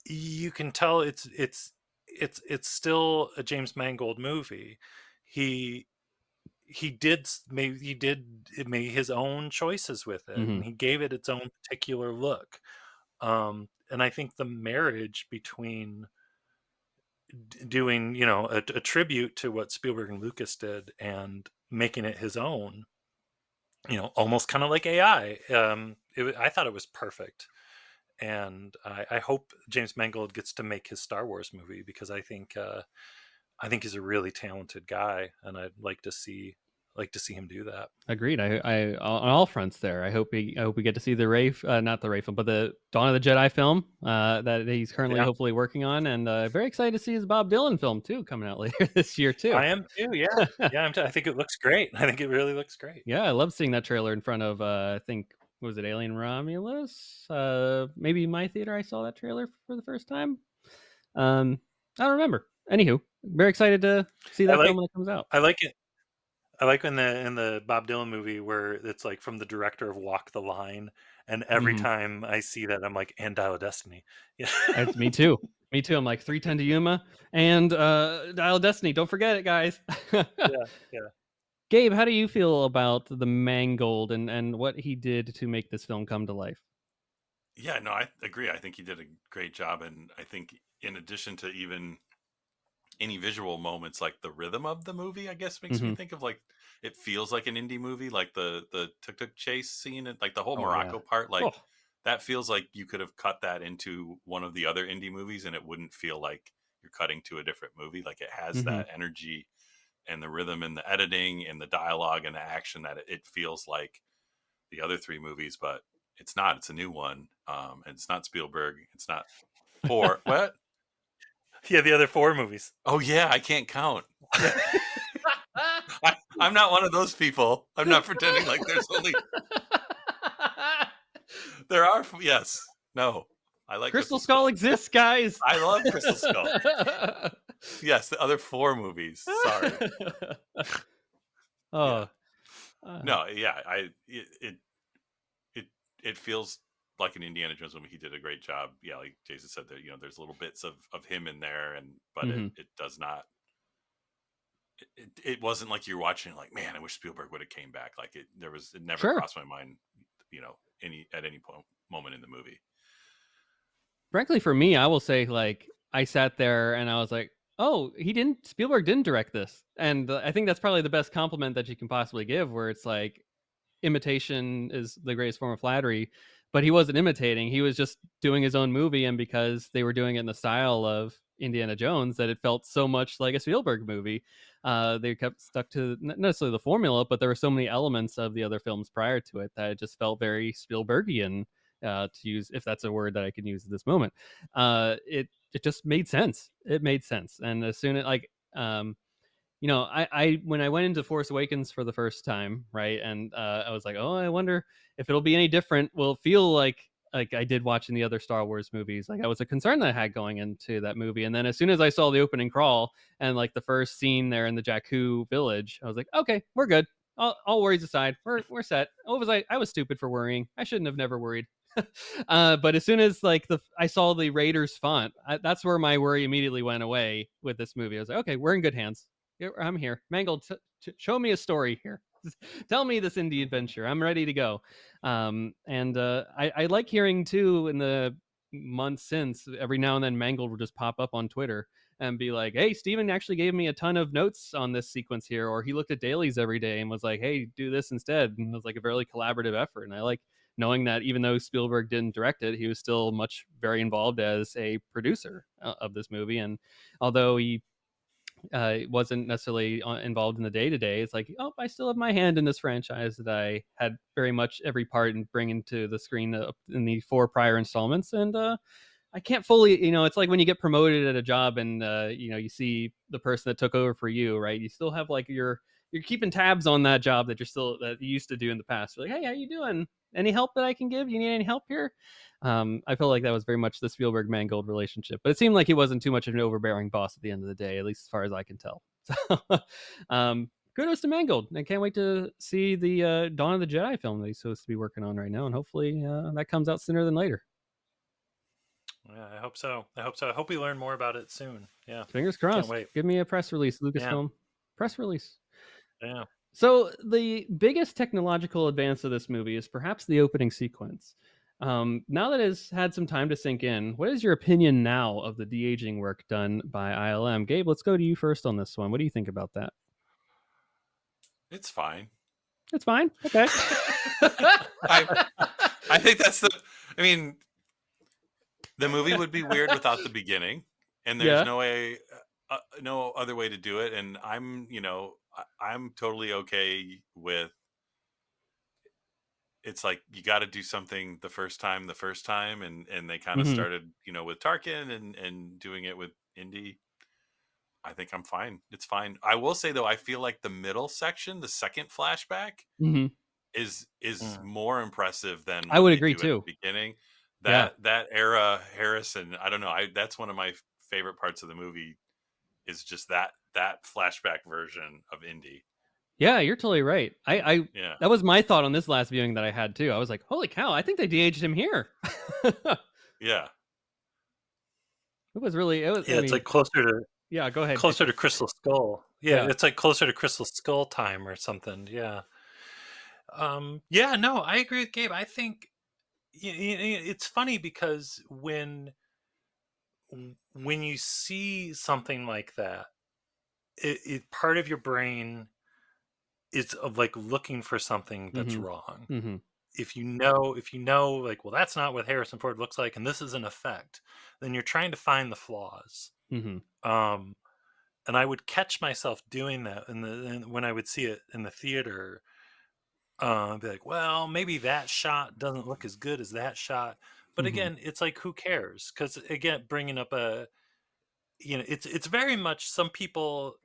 you can tell it's still a James Mangold movie. He made his own choices with it, Mm-hmm. and he gave it its own particular look. And I think the marriage between doing, a tribute to what Spielberg and Lucas did and making it his own, almost kind of like AI. I thought it was perfect, and I hope James Mangold gets to make his Star Wars movie, because I think he's a really talented guy, and I'd like to see like to see him do that. Agreed. I on all fronts there. I hope we get to see the not the Ray film, but the Dawn of the Jedi film that he's currently Yeah, hopefully working on, and very excited to see his Bob Dylan film too coming out later this year too. I am too. Yeah, yeah. I think it looks great. I think it really looks great. Yeah, I love seeing that trailer in front of I think was it Alien Romulus? Maybe my theater. I saw that trailer for the first time. I don't remember. Anywho, very excited to see I that film like when it comes out. I like it. I like in the Bob Dylan movie where it's like from the director of Walk the Line, and every Mm-hmm. time I see that, I'm like, and Dial of Destiny. Yeah, It's me too. Me too. I'm like 310 to Yuma and Dial of Destiny. Don't forget it, guys. yeah, yeah. Gabe, how do you feel about the Mangold and what he did to make this film come to life? Yeah, no, I agree. I think he did a great job, and I think in addition to even any visual moments, like the rhythm of the movie, I guess makes me Mm-hmm. think of like it feels like an indie movie, like the tuk tuk chase scene and like the whole Oh yeah. Morocco part, Oh. like that feels like you could have cut that into one of the other indie movies, and it wouldn't feel like you're cutting to a different movie. Like it has Mm-hmm. that energy and the rhythm and the editing and the dialogue and the action that it feels like the other three movies, but it's not. It's a new one. And it's not Spielberg. It's not four. What? Yeah, the other 4 movies. Oh yeah, I can't count. I'm not one of those people. I'm not pretending like there's only. There are. Yes. No. I like Crystal Skull exists, guys. I love Crystal Skull. Yes, the other 4 movies. Sorry. Oh. Yeah. No. Yeah. It feels like an Indiana Jones movie. He did a great job. Yeah, like Jason said, that there's little bits of him in there, but Mm-hmm. it does not. It wasn't like you're watching it like, man, I wish Spielberg would have came back. Like it never Sure. crossed my mind, at any moment in the movie. Frankly, for me, I will say, like, I sat there and I was like, oh, Spielberg didn't direct this. And I think that's probably the best compliment that you can possibly give, where it's like, imitation is the greatest form of flattery, but he wasn't imitating. He was just doing his own movie. And because they were doing it in the style of Indiana Jones, that it felt so much like a Spielberg movie. They kept stuck to not necessarily the formula, but there were so many elements of the other films prior to it that it just felt very Spielbergian, to use, if that's a word that I can use at this moment. It just made sense. It made sense. And as soon as I when I went into Force Awakens for the first time, right, and I was like, oh, I wonder if it'll be any different. Will it feel like I did watching the other Star Wars movies? Like, I was a concern that I had going into that movie, and then as soon as I saw the opening crawl and like the first scene there in the Jakku village, I was like, okay, we're good. All worries aside, we're set. I was stupid for worrying. I shouldn't have never worried. But as soon as like I saw the Raiders font, that's where my worry immediately went away with this movie. I was like, okay, we're in good hands. I'm here. Mangold, show me a story here. Tell me this indie adventure. I'm ready to go. I like hearing too, in the months since, every now and then Mangold will just pop up on Twitter and be like, hey, Steven actually gave me a ton of notes on this sequence here, or he looked at dailies every day and was like, hey, do this instead. And it was like a very collaborative effort. And I like knowing that even though Spielberg didn't direct it, he was still very involved as a producer of this movie. And although he wasn't necessarily involved in the day-to-day, it's like, oh, I still have my hand in this franchise that I had very much every part in bringing to the screen in the 4 prior installments. And I can't fully, it's like when you get promoted at a job and you see the person that took over for you, right? You still have like you're keeping tabs on that job that you used to do in the past. You're like, hey, how you doing? Any help that I can give? You need any help here? I feel like that was very much the Spielberg Mangold relationship, but it seemed like he wasn't too much of an overbearing boss at the end of the day, at least as far as I can tell. So, kudos to Mangold. I can't wait to see the Dawn of the Jedi film that he's supposed to be working on right now, and hopefully that comes out sooner than later. Yeah, I hope so. I hope we learn more about it soon. Yeah. Fingers crossed. Can't wait. Give me a press release, Lucasfilm. Yeah. Press release. Yeah. So the biggest technological advance of this movie is perhaps the opening sequence. Now that it's had some time to sink in, what is your opinion now of the de-aging work done by ILM? Gabe, let's go to you first on this one. What do you think about that? It's fine. It's fine. Okay. I think that's I mean, the movie would be weird without the beginning, and there's no way, no other way to do it. And I'm totally okay with. It's like you got to do something the first time, and they kind of Hmm. started, with Tarkin and doing it with Indy. I think I'm fine. It's fine. I will say though, I feel like the middle section, the second flashback, Hmm. is Mm. more impressive than I what would they agree do at too. the beginning. Yeah. That era Harrison, I don't know. That's one of my favorite parts of the movie is just that flashback version of Indy. Yeah, you're totally right. I Yeah. that was my thought on this last viewing that I had too. I was like, holy cow, I think they de-aged him here. It Yeah. was really, it was, I Yeah, it's mean, like closer to yeah, go ahead, closer Jason. to Crystal Skull. Yeah, Yeah. it's like closer to Crystal Skull time or something. Yeah. Yeah, no, I agree with Gabe. I think it's funny because when you see something like that, it part of your brain is of like looking for something that's Mm-hmm. wrong. Mm-hmm. If you know, like, well, that's not what Harrison Ford looks like, and this is an effect, then you're trying to find the flaws. Mm-hmm. Um, and I would catch myself doing that when I would see it in the theater. Be like, well, maybe that shot doesn't look as good as that shot, but Mm-hmm. again, it's like, who cares? Because again, bringing up it's very much, some people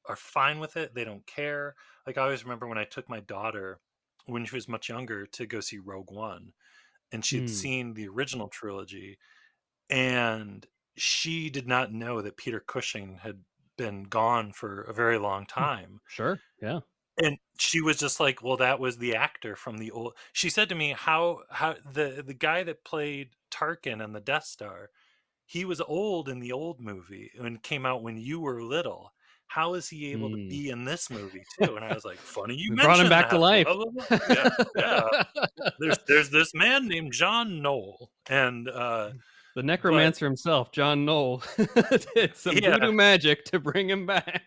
are fine with it; they don't care. Like, I always remember when I took my daughter when she was much younger to go see Rogue One, and she had Mm. seen the original trilogy, and she did not know that Peter Cushing had been gone for a very long time. Sure. Yeah. And she was just like, "Well, that was the actor from the old." She said to me, "How the guy that played Tarkin and the Death Star, he was old in the old movie and came out when you were little. How is he able to Mm. be in this movie too?" And I was like, "Funny you We brought him mentioned back to that. Blah, life. blah, blah." Yeah, yeah. There's this man named John Knoll, and The but necromancer himself, John Knoll, did some yeah. voodoo magic to bring him back.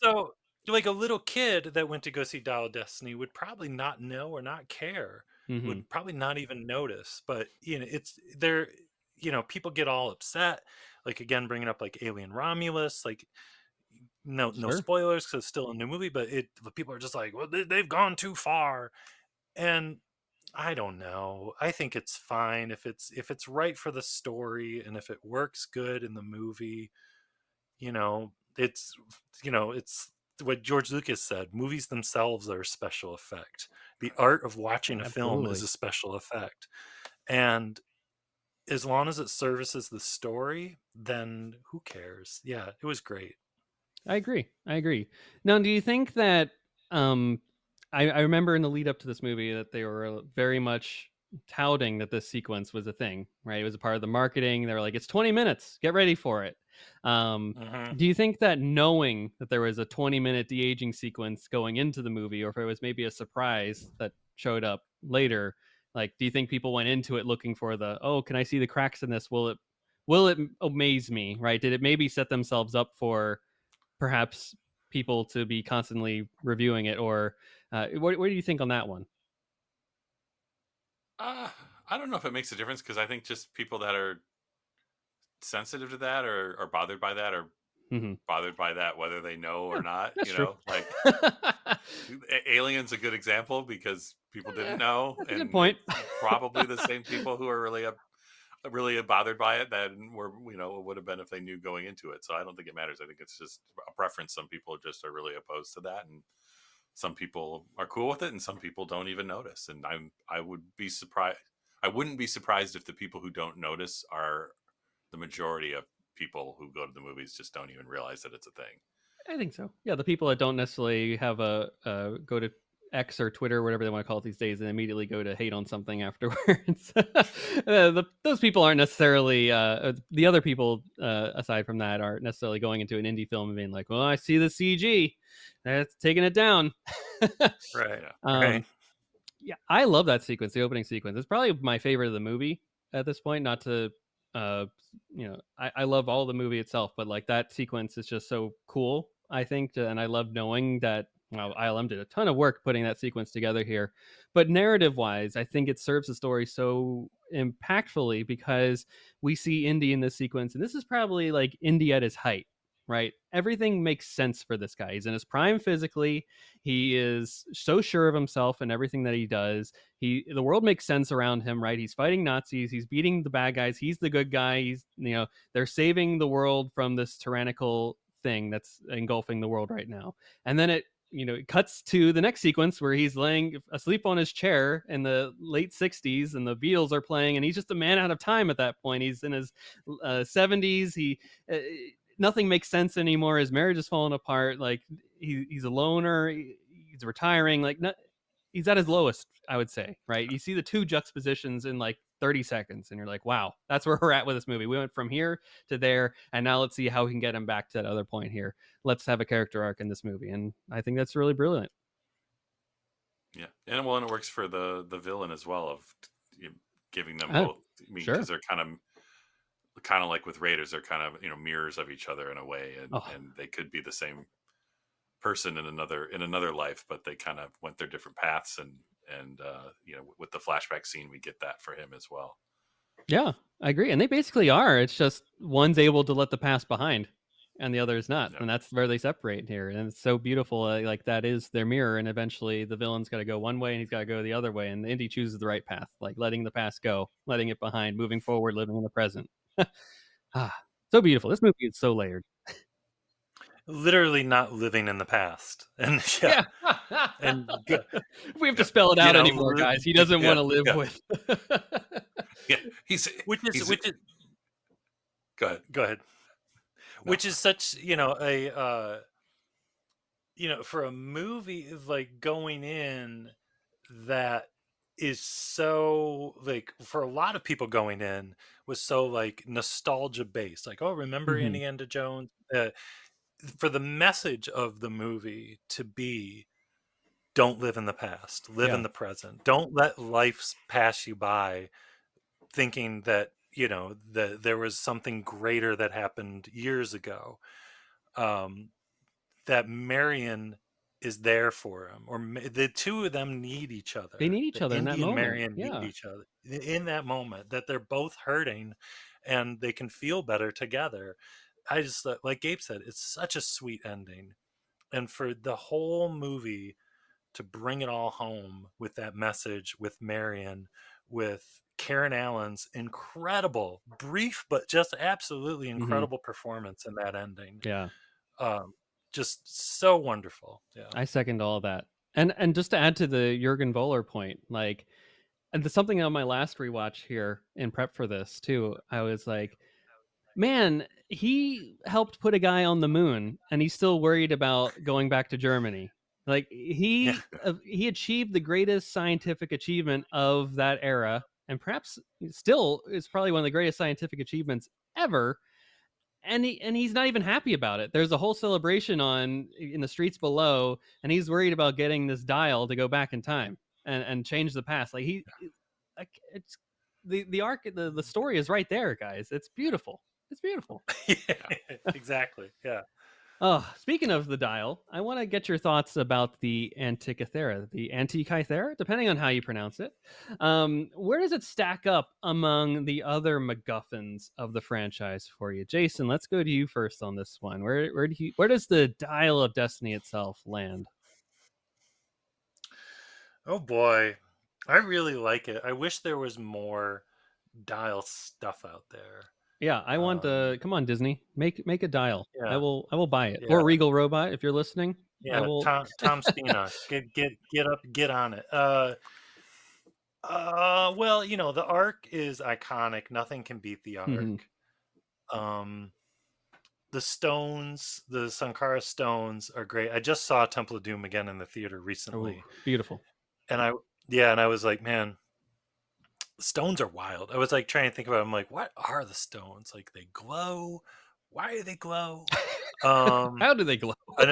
So, like, a little kid that went to go see Dial of Destiny would probably not know or not care, Hmm. would probably not even notice. But it's there. People get all upset. Like, again, bringing up like Alien Romulus, like, no Sure. spoilers because it's still a new movie, but the people are just like, well, they've gone too far, and I don't know. I think it's fine if it's right for the story, and if it works good in the movie. It's what George Lucas said: movies themselves are a special effect. The art of watching a film is Absolutely. a special effect, and as long as it services the story, then who cares? Yeah, it was great. I agree. I agree. Now, do you think that I remember in the lead up to this movie that they were very much touting that this sequence was a thing, right? It was a part of the marketing. They were like, it's 20 minutes, get ready for it. Um, Hmm. do you think that knowing that there was a 20-minute de-aging sequence going into the movie, or if it was maybe a surprise that showed up later, like, do you think people went into it looking for oh, can I see the cracks in this? Will it amaze me, right? Did it maybe set themselves up for perhaps people to be constantly reviewing it, or what do you think on that one? Uh, I don't know if it makes a difference because I think just people that are sensitive to that or bothered by that are Hmm. bothered by that whether they know or Yeah, not. that's true. Like Alien's a good example because people didn't know, That's a good and point. it's probably the same people who are really bothered by it that were would have been if they knew going into it. So I don't think it matters. I think it's just a preference. Some people just are really opposed to that, and some people are cool with it, and some people don't even notice. And I would be surprised. I wouldn't be surprised if the people who don't notice are the majority of people who go to the movies just don't even realize that it's a thing. I think so. Yeah, the people that don't necessarily have go to X or Twitter, or whatever they want to call it these days, and immediately go to hate on something afterwards. Those people aren't necessarily the other people aside from that aren't necessarily going into an indie film and being like, "Well, I see the CG, that's taking it down." Right. Yeah. Right. um, yeah, I love that sequence, the opening sequence. It's probably my favorite of the movie at this point. Not to, uh, I love all the movie itself, but like that sequence is just so cool. I think, and I love knowing that. Well, ILM did a ton of work putting that sequence together here, but narrative-wise, I think it serves the story so impactfully because we see Indy in this sequence, and this is probably like Indy at his height, right? Everything makes sense for this guy. He's in his prime physically. He is so sure of himself and everything that he does. The world makes sense around him, right? He's fighting Nazis. He's beating the bad guys. He's the good guy. They're saving the world from this tyrannical thing that's engulfing the world right now. And then it cuts to the next sequence where he's laying asleep on his chair in the late 60s and the Beatles are playing and he's just a man out of time at that point. He's in his 70s. Nothing makes sense anymore. His marriage is falling apart. Like he's a loner. He's retiring. Like he's at his lowest, I would say, right? You see the two juxtapositions in like 30 seconds and you're like, wow, that's where we're at with this movie. We went from here to there and now let's see how we can get him back to that other point here. Let's have a character arc in this movie, and I think that's really brilliant. Yeah, and it works for the villain as well, of giving them Oh, both. I mean, sure. because they're kind of like with Raiders, they're kind of mirrors of each other in a way, and they could be the same person in another life, but they kind of went their different paths, and with the flashback scene, we get that for him as well. Yeah, I agree, and they basically are. It's just one's able to let the past behind and the other is not. And that's where they separate here. And it's so beautiful. Like that is their mirror. And eventually the villain's got to go one way and he's got to go the other way. And Indy chooses the right path, like letting the past go, letting it behind, moving forward, living in the present. So beautiful. This movie is so layered. Literally not living in the past. And yeah. And we have to spell it out anymore, guys. He doesn't want to live with. Which is Go ahead. No. Which is such, for a movie like going in that is so like for a lot of people going in was so like nostalgia based, like, oh, remember Indiana Jones? For the message of the movie to be, don't live in the past, live in the present, don't let life pass you by thinking that that there was something greater that happened years ago, that Marion is there for him, or the two of them need each other. They need each other in that moment. Marion need each other in that moment, that they're both hurting and they can feel better together. I just, like Gabe said, it's such a sweet ending, and for the whole movie to bring it all home with that message, with Marion, with Karen Allen's incredible, brief but just absolutely incredible performance in that ending. Yeah. Just so wonderful. Yeah. I second all of that. And just to add to the Jürgen Voller point, like, and there's something on my last rewatch here in prep for this too, I was like, man, he helped put a guy on the moon and he's still worried about going back to Germany. Like he achieved the greatest scientific achievement of that era, and perhaps still is probably one of the greatest scientific achievements ever. And he's not even happy about it. There's a whole celebration in the streets below, and he's worried about getting this dial to go back in time and change the past. Like it's the arc, the story is right there, guys. It's beautiful. It's beautiful. Exactly. Yeah. Oh, speaking of the dial, I want to get your thoughts about the Antikythera, depending on how you pronounce it. Where does it stack up among the other MacGuffins of the franchise for you? Jason, let's go to you first on this one. Where does the Dial of Destiny itself land? Oh boy, I really like it. I wish there was more dial stuff out there. Yeah, I want come on, Disney, make a dial. Yeah. I will buy it. Yeah. Or Regal Robot, if you're listening. Yeah, Tom Spina, get on it. Well, the arc is iconic. Nothing can beat the arc. The stones, the Sankara stones are great. I just saw Temple of Doom again in the theater recently. Ooh, beautiful. And I was like, man, stones are wild. I was like trying to think about it. I'm like, what are the stones? Like, they glow. Why do they glow? How do they glow? and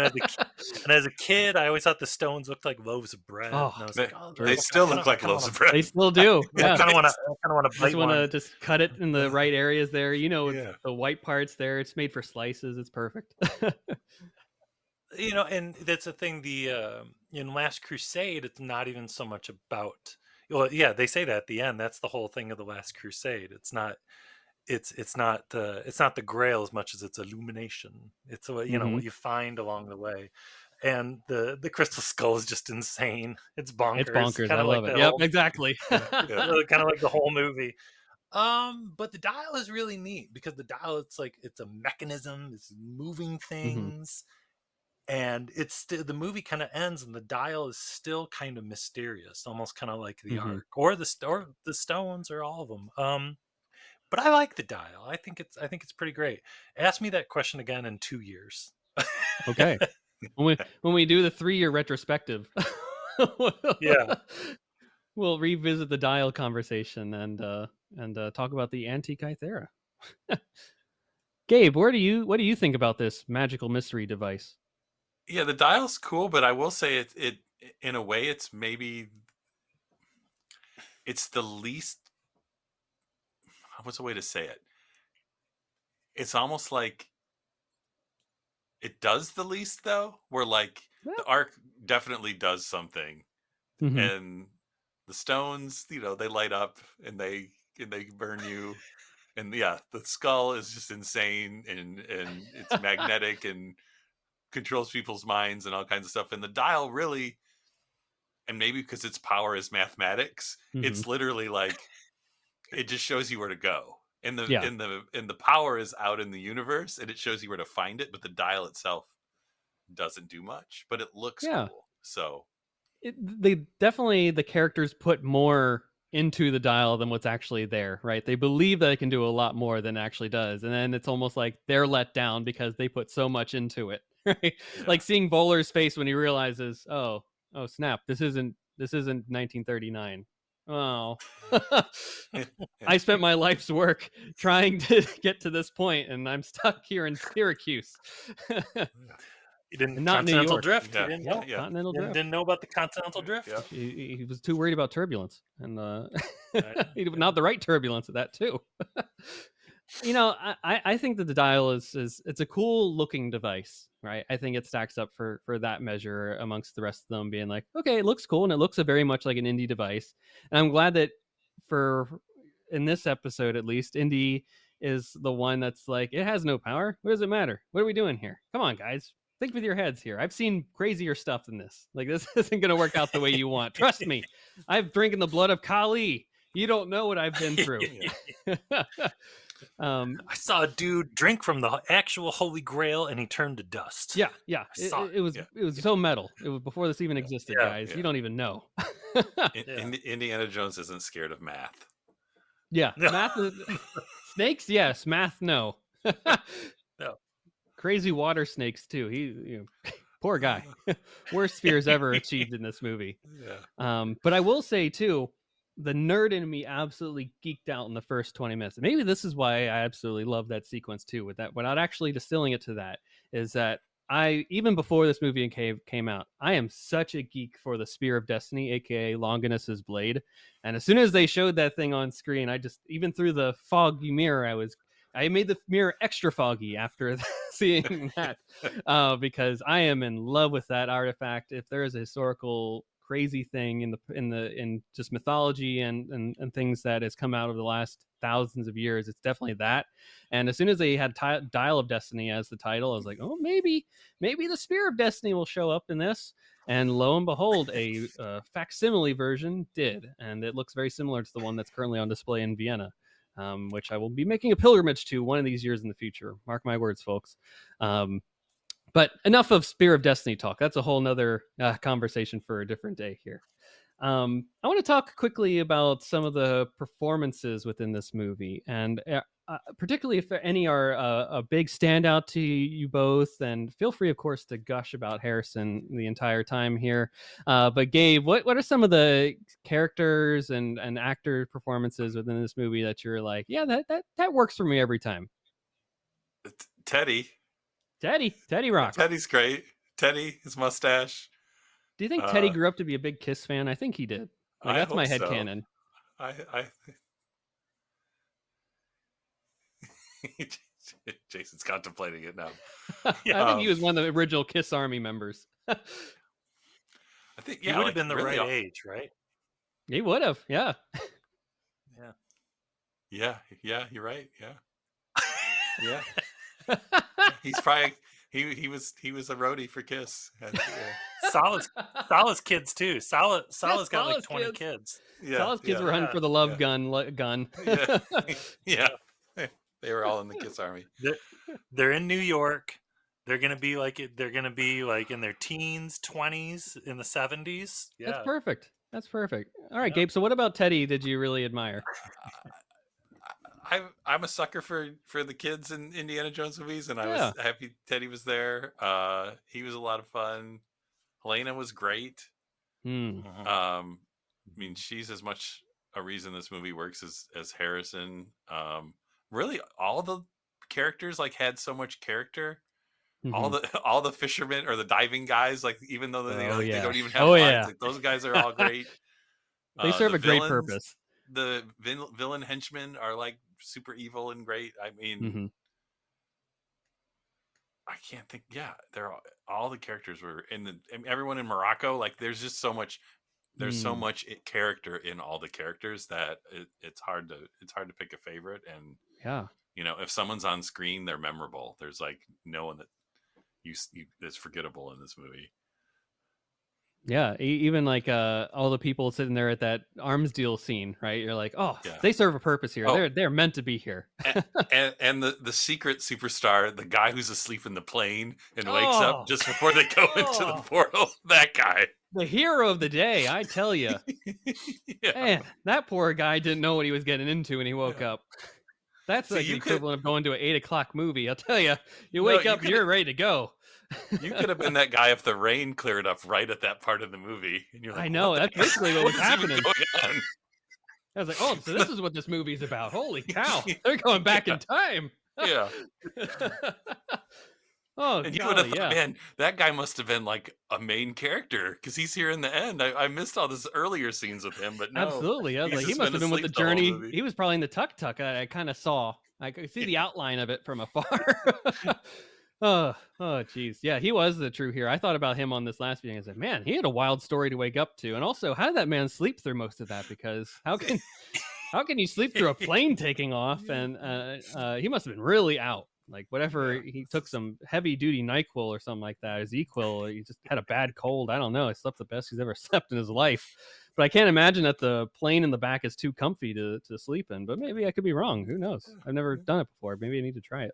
as a kid, I always thought the stones looked like loaves of bread. Oh, and I was like, they still look like loaves of bread. They still do. Yeah. I kind of want to bite one. Just cut it in the right areas there. The white parts there. It's made for slices. It's perfect. And that's the thing. In Last Crusade, it's not even so much about. Well, yeah, they say that at the end. That's the whole thing of the Last Crusade. It's not. it's not the grail as much as it's illumination. It's what Mm-hmm. what you find along the way. And the crystal skull is just insane. It's bonkers. It's bonkers. Kind I of like love it. that Yep, whole exactly. Yeah. kind of like the whole movie. But the dial is really neat because the dial, it's a mechanism, it's moving things, and it's still, the movie kind of ends and the dial is still kind of mysterious, almost kind of like the arc or the stones or all of them. But I like the dial. I think it's pretty great. Ask me that question again in 2 years. Okay. When we do the 3-year retrospective, Yeah. we'll revisit the dial conversation and talk about the antique Ithera. Gabe, what do you think about this magical mystery device? Yeah, the dial's cool, but I will say it in a way it's the least. What's a way to say it? It's almost like it does the least, though. Where like the arc definitely does something, and the stones, they light up and they burn you, and yeah, the skull is just insane and it's magnetic and controls people's minds and all kinds of stuff. And the dial really, and maybe because its power is mathematics, it's literally like it just shows you where to go. And the power is out in the universe, and it shows you where to find it. But the dial itself doesn't do much, but it looks cool. So they definitely, the characters put more into the dial than what's actually there, right? They believe that it can do a lot more than it actually does, and then it's almost like they're let down because they put so much into it, right? Yeah. Like seeing Bowler's face when he realizes, oh snap, this isn't 1939. Oh, I spent my life's work trying to get to this point, and I'm stuck here in Syracuse. You didn't, not New Continental York. Drift. Yeah. You didn't know. Continental Drift. Didn't know about the Continental Drift. Yeah. He was too worried about turbulence, and not the right turbulence at that too. I think that the dial is it's a cool looking device, right? I think it stacks up for that measure amongst the rest of them, being like, okay, it looks cool and it looks very much like an indie device. And I'm glad that in this episode at least, indie is the one that's like, it has no power. What does it matter? What are we doing here? Come on, guys. Think with your heads here. I've seen crazier stuff than this. Like, this isn't going to work out the way you want. Trust me. I've drinking the blood of Kali. You don't know what I've been through. I saw a dude drink from the actual Holy Grail, and he turned to dust. Yeah. It was so metal. It was before this even existed, guys. You don't even know. Indiana Jones isn't scared of math. Yeah, math. Snakes, yes. Math, no. No. Crazy water snakes too. Poor guy. Worst fears ever achieved in this movie. Yeah. But I will say too, the nerd in me absolutely geeked out in the first 20 minutes. Maybe this is why I absolutely love that sequence too. With that, without actually distilling it to that, is that even before this movie came out, I am such a geek for the Spear of Destiny, aka Longinus's blade. And as soon as they showed that thing on screen, I just, even through the foggy mirror, I made the mirror extra foggy after seeing that, because I am in love with that artifact. If there is a historical crazy thing in just mythology and things that has come out of the last thousands of years, it's definitely that. And as soon as they had Dial of Destiny as the title, I was like, oh, maybe the Spear of Destiny will show up in this. And lo and behold, a facsimile version did, and it looks very similar to the one that's currently on display in Vienna. Which I will be making a pilgrimage to one of these years in the future. Mark my words, folks. But enough of Spear of Destiny talk. That's a whole nother conversation for a different day here. I want to talk quickly about some of the performances within this movie, and particularly if any are a big standout to you both. And feel free, of course, to gush about Harrison the entire time here. But Gabe, what are some of the characters and actor performances within this movie that you're like, yeah, that works for me every time? Teddy rocks. Teddy's great. Teddy, his mustache. Do you think Teddy grew up to be a big Kiss fan? I think he did. Like, that's my headcanon. Jason's contemplating it now. I think he was one of the original Kiss Army members. I think he would have been the right age, right? He would have, yeah. Yeah. Yeah, you're right. Yeah. He's probably he was a roadie for Kiss. Salah's kids too. Salah's got like Salah's 20 kids. kids. Salah's kids were hunting Yeah. for the love gun. Yeah. Yeah. They were all in the Kiss Army. They're in New York. They're gonna be like in their teens, 20s, in the 70s. Yeah. That's perfect. All right, Yeah. Gabe. So what about Teddy did you really admire? I'm a sucker for the kids in Indiana Jones movies, and I Yeah. was happy Teddy was there. He was a lot of fun. Helena was great. Hmm. I mean, she's as much a reason this movie works as Harrison. Really, all the characters like had so much character. All the fishermen or the diving guys, like even though they don't even have lines, like those guys are all great. They serve the a great villains, purpose. The villain henchmen are like super evil and great. I mean, I can't think. Yeah, they're all the characters were everyone in Morocco. Like, there's just so much. There's so much character in all the characters that it's hard to pick a favorite. And you know, if someone's on screen, they're memorable. There's like no one that that's forgettable in this movie. Yeah, even like all the people sitting there at that arms deal scene, right? You're like, oh, they serve a purpose here. They're meant to be here. and the secret superstar, the guy who's asleep in the plane and wakes up just before they go into the portal, that guy. The hero of the day, I tell you. Man, that poor guy didn't know what he was getting into when he woke up. That's like the equivalent of going to an 8 o'clock movie. I'll tell you, you wake up and you're ready to go. You could have been that guy if the rain cleared up right at that part of the movie. And you're like, I know, that's basically what was happening. I was like, oh, so this is what this movie's about. Holy cow. They're going back in time. Yeah. Oh, and you would have thought, man, that guy must have been like a main character because he's here in the end. I missed all those earlier scenes with him, but no. Absolutely. I was like, he must have been with the journey. He was probably in the tuk-tuk. I kind of saw. I could see the outline of it from afar. Oh, geez. Yeah, he was the true hero. I thought about him on this last viewing. I said, man, he had a wild story to wake up to. And also, how did that man sleep through most of that? Because how can you sleep through a plane taking off? And he must have been really out. Like, whatever, he took some heavy-duty NyQuil or something like that. His Equil, he just had a bad cold. I don't know. He slept the best he's ever slept in his life. But I can't imagine that the plane in the back is too comfy to sleep in. But maybe I could be wrong. Who knows? I've never done it before. Maybe I need to try it.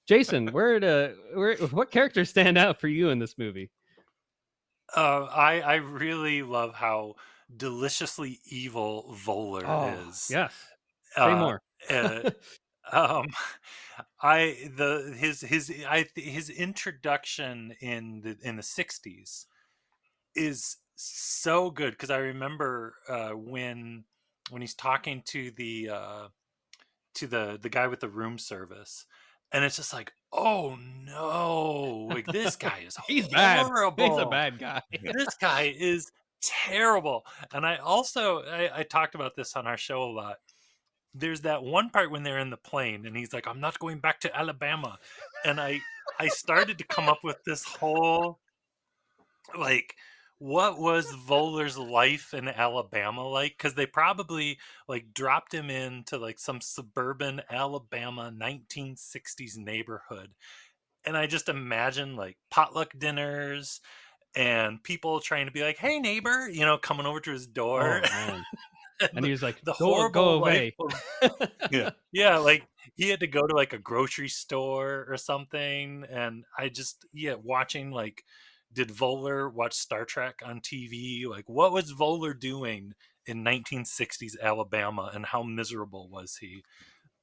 Jason, what characters stand out for you in this movie? I really love how deliciously evil Voller is. Yes. Say more. His introduction in the 60s is so good because I remember when he's talking to the guy with the room service, and it's just like, oh no, like this guy is he's horrible. Bad. He's a bad guy. This guy is terrible. And I also I talked about this on our show a lot. There's that one part when they're in the plane and he's like, I'm not going back to Alabama. And I started to come up with this whole, like, what was Voller's life in Alabama like? Because they probably like dropped him into like some suburban Alabama 1960s neighborhood. And I just imagine like potluck dinners and people trying to be like, hey neighbor, you know, coming over to his door. Oh, and he was like, the horrible go away. Yeah, like he had to go to like a grocery store or something. And I just, watching like, did Voller watch Star Trek on TV? Like, what was Voller doing in 1960s Alabama, and how miserable was he?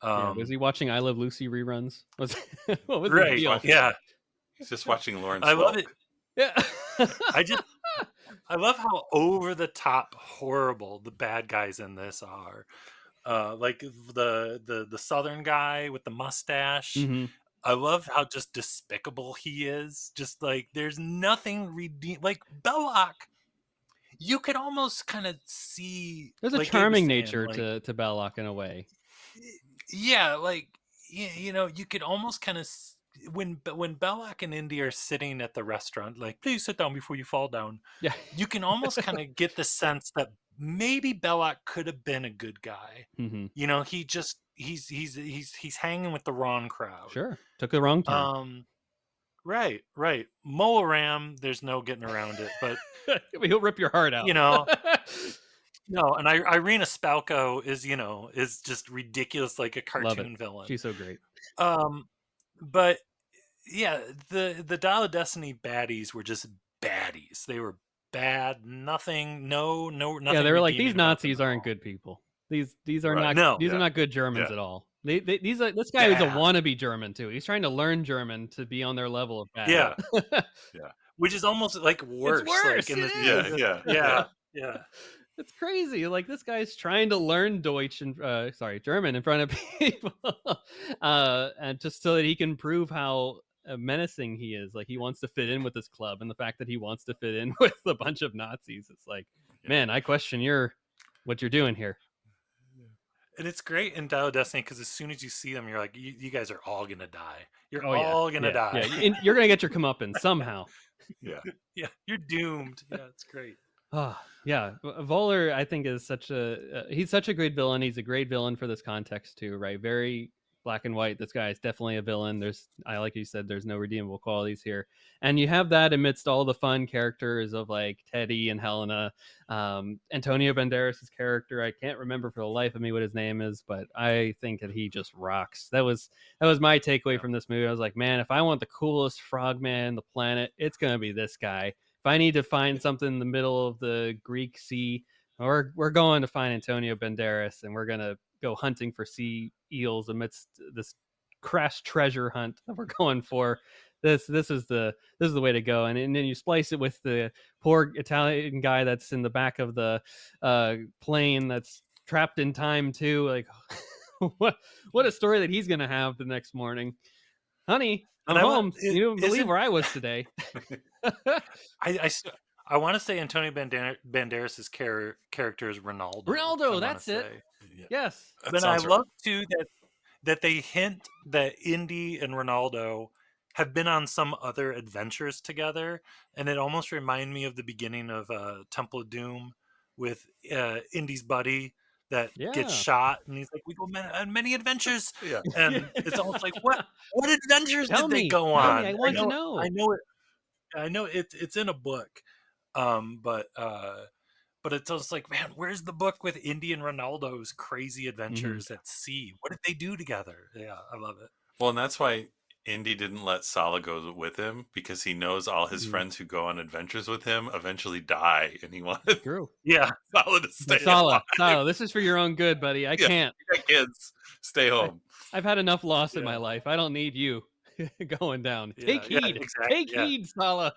Was he watching I Love Lucy reruns? What was right? The deal? Yeah, he's just watching Lawrence. I love it. Yeah, I love how over the top horrible the bad guys in this are. Like the Southern guy with the mustache. Mm-hmm. I love how just despicable he is. Just like there's nothing like Belloc. You could almost kind of see there's a charming nature to Belloc in a way. Yeah, like you know, you could almost kind of when Belloc and Indy are sitting at the restaurant, like, please sit down before you fall down. Yeah, you can almost kind of get the sense that maybe Belloc could have been a good guy. Mm-hmm. You know, he's hanging with the wrong crowd. Sure, took a wrong turn. Right. Molaram, there's no getting around it, but He'll rip your heart out. you know, no, and Irina Spalko is just ridiculous, like a cartoon villain. She's so great. But yeah, the Dial of Destiny baddies were just baddies. They were bad. Nothing. Nothing. Yeah, they were like, these redeeming about Nazis them at aren't all. good people. These are Right. not. These Yeah. are not good Germans Yeah. at all. This guy is a Yeah. wannabe German too. He's trying to learn German to be on their level of bad. Yeah. Yeah. Which is almost like worse. It's worse. Like in It this, is. yeah. It's crazy. Like, this guy's trying to learn German in front of people, and just so that he can prove how menacing he is. Like, he wants to fit in with this club, and the fact that he wants to fit in with a bunch of Nazis, it's like, man, I question what you're doing here. And it's great in Dial of Destiny because as soon as you see them, you're like, you guys are all gonna die. You're all gonna die. Yeah, you're gonna get your comeuppance somehow. Yeah. Yeah, you're doomed. Yeah, it's great. Oh, yeah. Voller, I think, is he's such a great villain. He's a great villain for this context too, right? Very black and white. This guy is definitely a villain. Like you said, there's no redeemable qualities here. And you have that amidst all the fun characters of like Teddy and Helena. Antonio Banderas' character, I can't remember for the life of me what his name is, but I think that he just rocks. That was my takeaway from this movie. I was like, man, if I want the coolest frogman on the planet, it's gonna be this guy. If I need to find something in the middle of the Greek Sea, we're going to find Antonio Banderas, and we're gonna go hunting for sea eels amidst this crash treasure hunt that we're going for. This is the way to go. And then you splice it with the poor Italian guy that's in the back of the plane that's trapped in time too. Like, what a story that he's gonna have the next morning, honey. I'm home. You don't believe where I was today. I want to say Antonio Banderas' character is Ronaldo. Ronaldo, that's it. Yeah. Yes. But I love too that they hint that Indy and Ronaldo have been on some other adventures together, and it almost reminded me of the beginning of Temple of Doom with Indy's buddy that gets shot, and he's like, "We go on many adventures," and it's almost like, what adventures did they go on? I want to know. I know it. I know it's in a book, but it's just like, man, where's the book with Indy and Ronaldo's crazy adventures at sea? What did they do together? Yeah, I love it. Well, and that's why Indy didn't let Sala go with him, because he knows all his friends who go on adventures with him eventually die, and he wanted Sala to stay alive. Sala, this is for your own good, buddy. I can't. You got kids. Stay home. I've had enough loss in my life. I don't need you going down. Take heed. Exactly. Take heed, Sala.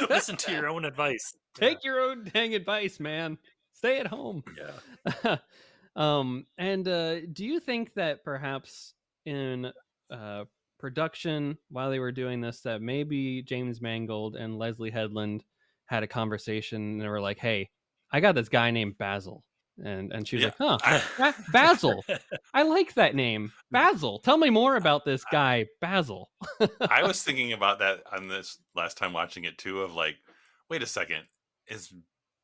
Listen to your own advice. Take your own dang advice, man. Stay at home. Yeah. And do you think that perhaps in production, while they were doing this, that maybe James Mangold and Leslie Headland had a conversation and they were like, "Hey, I got this guy named Basil," and she was like, "Huh, Basil? I like that name, Basil. Tell me more about this guy, Basil." I was thinking about that on this last time watching it too. Of like, wait a second, is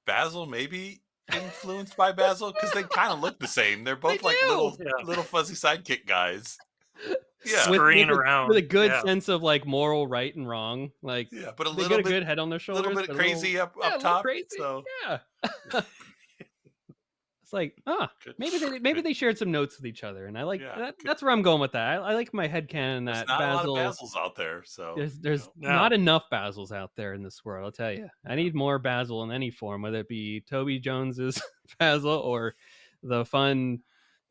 Basil maybe influenced by Basil? Because they kind of look the same. They're both little fuzzy sidekick guys. Yeah, scurrying around with a good sense of like moral right and wrong. Like, but they get a good head on their shoulders. A little bit crazy up top. Crazy. So yeah. It's like, maybe they shared some notes with each other, and I like that. That's where I'm going with that. I like my headcanon that not Basil. A lot of Basils out there, so there's not enough Basils out there in this world. I'll tell you, I need more Basil in any form, whether it be Toby Jones's Basil or the fun,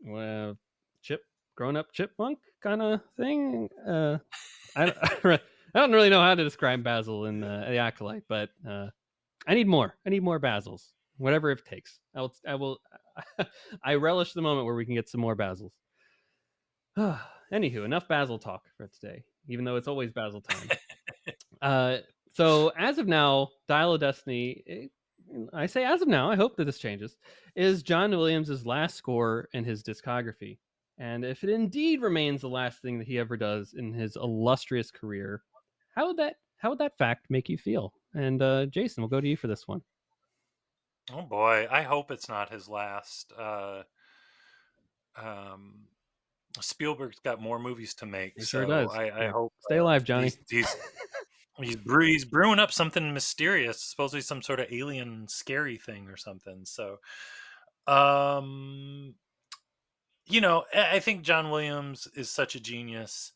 grown-up chipmunk kind of thing. I don't really know how to describe Basil in the Acolyte, but I need more. I need more Basils. Whatever it takes. I will. I relish the moment where we can get some more Basils. Anywho, enough Basil talk for today, even though it's always Basil time. So as of now, Dial of Destiny, I say as of now, I hope that this changes, is John Williams' last score in his discography. And if it indeed remains the last thing that he ever does in his illustrious career, how how would that fact make you feel? And Jason, we'll go to you for this one. Oh boy, I hope it's not his last. Um, Spielberg's got more movies to make, He sure so does. I Yeah. hope Stay alive, Johnny. he's brewing up something mysterious, supposedly some sort of alien scary thing or something. So, I think John Williams is such a genius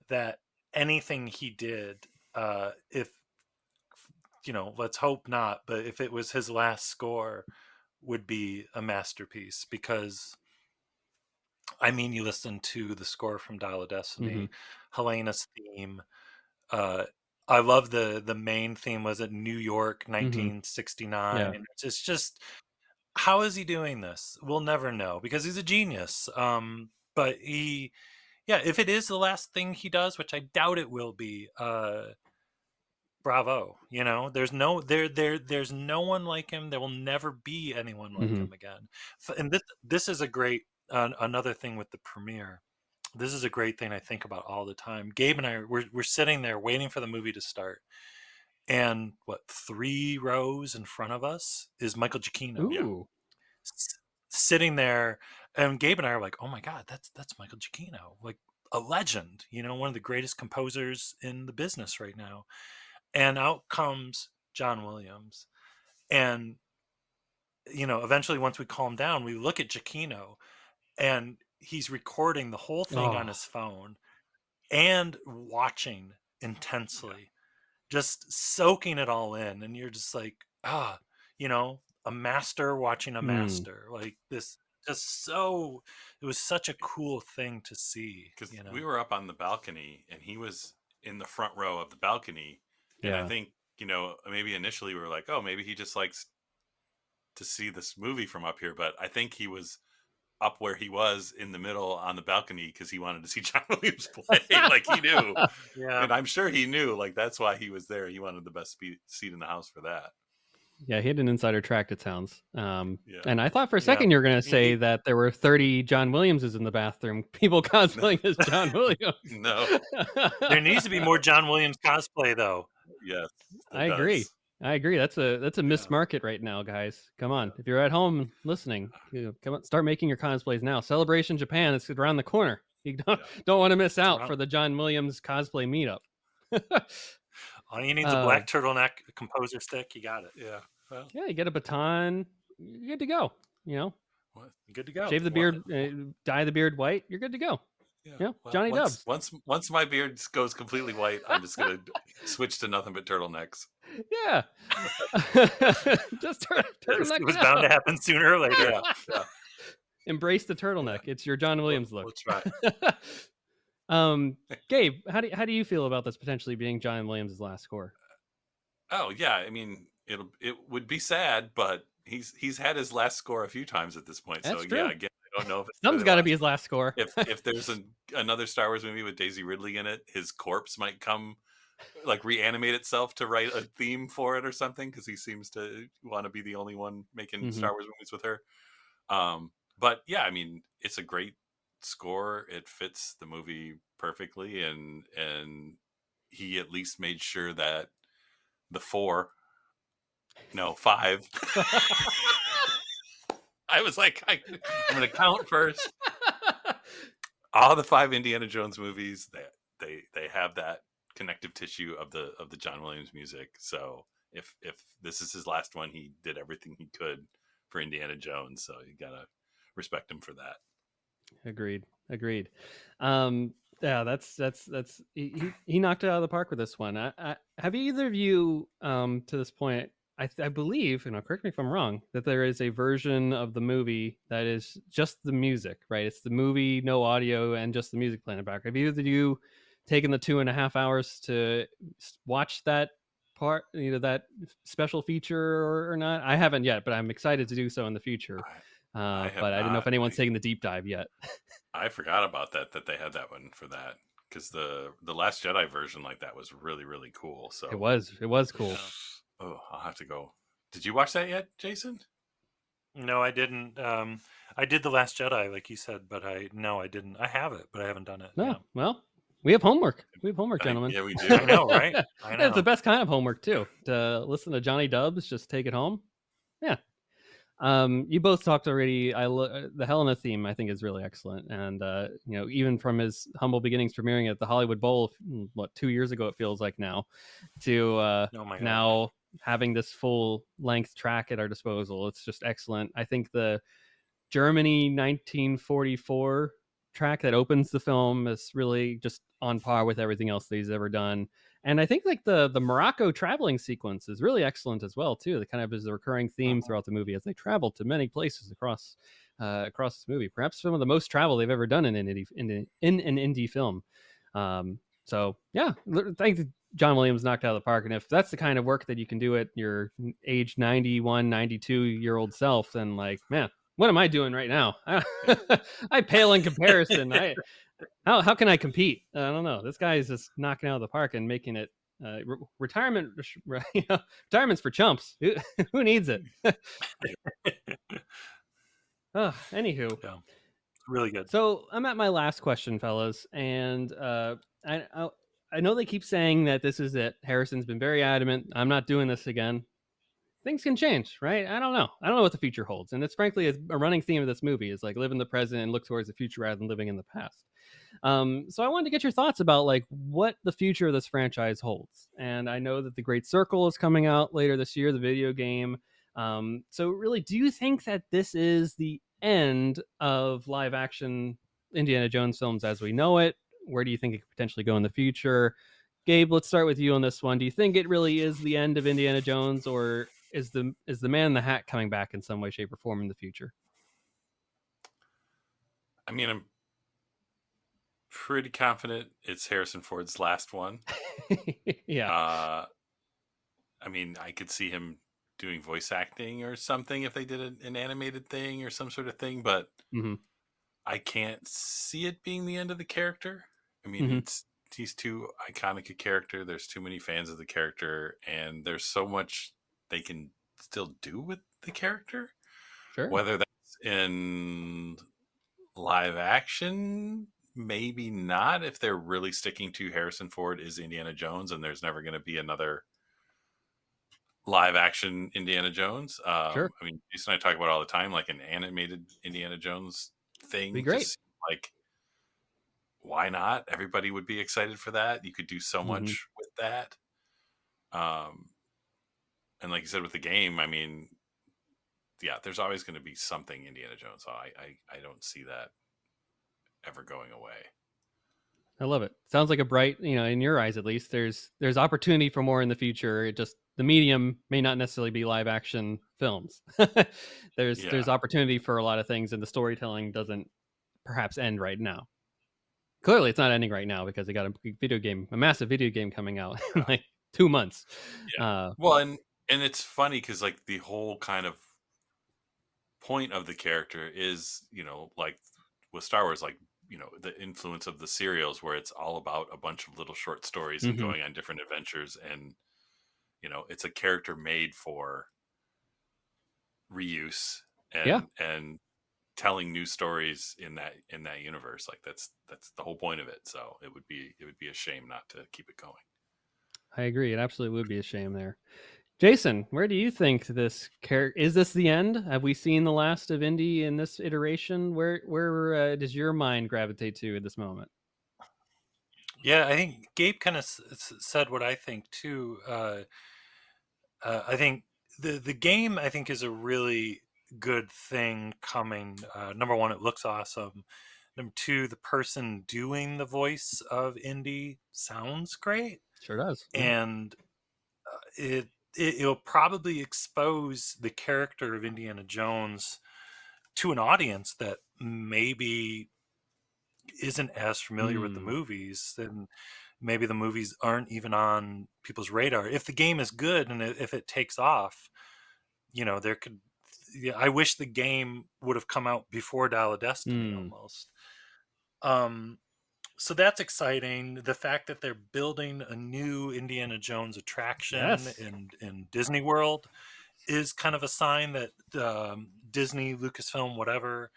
that anything he did, if let's hope not, but if it was his last score, would be a masterpiece. Because I mean, you listen to the score from Dial of Destiny, Helena's theme. I love the main theme. Was it New York, 1969? Yeah. It's just, how is he doing this? We'll never know, because he's a genius. But if it is the last thing he does, which I doubt it will be, bravo. There's there's no one like him. There will never be anyone like him again. And this is a great another thing with the premiere. This is a great thing I think about all the time. Gabe and I we're sitting there waiting for the movie to start, and 3 rows in front of us is Michael Giacchino. Ooh. Sitting there, and Gabe and I are like, "Oh my God, that's Michael Giacchino, like a legend, one of the greatest composers in the business right now." And out comes John Williams. And, eventually once we calm down, we look at Giacchino, and he's recording the whole thing on his phone and watching intensely, just soaking it all in. And you're just like, a master watching a master, like this. It was such a cool thing to see. Because we were up on the balcony and he was in the front row of the balcony. And I think, maybe initially we were like, oh, maybe he just likes to see this movie from up here. But I think he was up where he was in the middle on the balcony because he wanted to see John Williams play. Like, he knew. Yeah. And I'm sure he knew, like, that's why he was there. He wanted the best seat in the house for that. Yeah, he had an insider track, it sounds. Yeah. And I thought for a second you were going to say that there were 30 John Williamses in the bathroom, people cosplaying as John Williams. No. There needs to be more John Williams cosplay, though. Yes. I agree. That's a missed market right now, guys. Come on. If you're at home listening, come on, start making your cosplays now. Celebration Japan is around the corner. You don't want to miss out for the John Williams cosplay meetup. All you need is a black turtleneck, a composer stick. You got it. Yeah. Well, yeah, you get a baton. You're good to go. Good to go. Shave the beard, dye the beard white. You're good to go. Yeah, well, Johnny Dubs. Once my beard goes completely white, I'm just gonna switch to nothing but turtlenecks. Yeah, just turtleneck. It was bound to happen sooner or later. Yeah. Embrace the turtleneck. It's your John Williams look. We'll try. Gabe, how do you feel about this potentially being John Williams' last score? Oh yeah, I mean it would be sad, but he's had his last score a few times at this point. That's so true. Yeah, again, I don't know if it's something's got to be his last score. If there's another Star Wars movie with Daisy Ridley in it, his corpse might come, like, reanimate itself to write a theme for it or something, because he seems to want to be the only one making Star Wars movies with her. But yeah, I mean, it's a great score. It fits the movie perfectly, and he at least made sure that the 5. I was like, I'm going to count first. All the 5 Indiana Jones movies, they have that connective tissue of the John Williams music. So if this is his last one, he did everything he could for Indiana Jones. So you gotta respect him for that. Agreed. Yeah, that's he knocked it out of the park with this one. Have either of you to this point? I believe, correct me if I'm wrong, that there is a version of the movie that is just the music, right? It's the movie, no audio, and just the music playing in the background. Have either of you taken the 2.5 hours to watch that part, that special feature or not? I haven't yet, but I'm excited to do so in the future. But I didn't know if anyone's taking the deep dive yet. I forgot about that they had that one for that, because the Last Jedi version like that was really, really cool. So it was cool. Yeah. Oh, I'll have to go. Did you watch that yet, Jason? No, I didn't. I did The Last Jedi, like you said, but I didn't. I have it, but I haven't done it. No, yeah. Well, We have homework. We have homework, gentlemen. Yeah, we do. I know, right? I It's the know. best kind of homework too. To listen to Johnny Dubs, just take it home. Yeah. You both talked already. The Helena theme, I think, is really excellent, and even from his humble beginnings, premiering at the Hollywood Bowl, 2 years ago, it feels like now, to Oh my gosh. now having this full length track at our disposal, it's just excellent. I think the Germany 1944 track that opens the film is really just on par with everything else that he's ever done. And I think like the Morocco traveling sequence is really excellent as well too. That kind of is a recurring theme throughout the movie as they travel to many places across this movie. Perhaps some of the most travel they've ever done in an indie film. So yeah, I think John Williams knocked out of the park. And if that's the kind of work that you can do at your age 91, 92-year-old self, then like, man, what am I doing right now? I pale in comparison. How can I compete? I don't know. This guy is just knocking out of the park and making it retirement. Retirement's for chumps. Who needs it? Anywho, Yeah, really good. so I'm at my last question, fellas, and I know they keep saying that this is it. Harrison's been very adamant. I'm not doing this again. Things can change, right? I don't know. I don't know what the future holds, and it's frankly a running theme of this movie is like live in the present and look towards the future rather than living in the past. So I wanted to get your thoughts about like what the future of this franchise holds. And I know that The Great Circle is coming out later this year, the video game. So really, do you think that this is the end of live action Indiana Jones films as we know it? Where do you think it could potentially go in the future? Gabe, let's start with you on this one. Do you think it really is the end of Indiana Jones, or is the Man in the Hat coming back in some way, shape, or form in the future? I mean, I'm pretty confident it's Harrison Ford's last one. Yeah. I mean, I could see him doing voice acting or something if they did an animated thing or some sort of thing, but I can't see it being the end of the character. I mean, he's too iconic a character. There's too many fans of the character, and there's so much they can still do with the character. Sure. Whether that's in live action, maybe not, if they're really sticking to Harrison Ford is Indiana Jones and there's never going to be another live action Indiana Jones. Sure. I mean, Jason and I talk about it all the time, like an animated Indiana Jones thing. Be great. Just like, why not? Everybody would be excited for that. You could do so much with that. And like you said with the game, I mean, yeah, there's always going to be something Indiana Jones. So I don't see that ever going away. I love it. Sounds like a bright, in your eyes at least, there's opportunity for more in the future. It just, the medium may not necessarily be live action films. There's opportunity for a lot of things, and the storytelling doesn't perhaps end right now. Clearly it's not ending right now because they got a massive video game coming out in like 2 months. Yeah. Well, and it's funny because like the whole kind of point of the character is, like with Star Wars, like, the influence of the serials where it's all about a bunch of little short stories and going on different adventures, and it's a character made for reuse and telling new stories in that universe. Like that's the whole point of it. So it would be a shame not to keep it going. I agree. It absolutely would be a shame there. Jason, where do you think this character is? This the end? Have we seen the last of Indy in this iteration? Where does your mind gravitate to at this moment? Yeah, I think Gabe kind of said what I think too. I think the game, I think, is a really good thing coming. Number one, it looks awesome. Number two, the person doing the voice of Indy sounds great. Sure does. And it'll probably expose the character of Indiana Jones to an audience that maybe isn't as familiar with the movies, and maybe the movies aren't even on people's radar. If the game is good and if it takes off, there could. Yeah, I wish the game would have come out before Dial of Destiny almost. So that's exciting. The fact that they're building a new Indiana Jones attraction in Disney World is kind of a sign that Disney, Lucasfilm, whatever,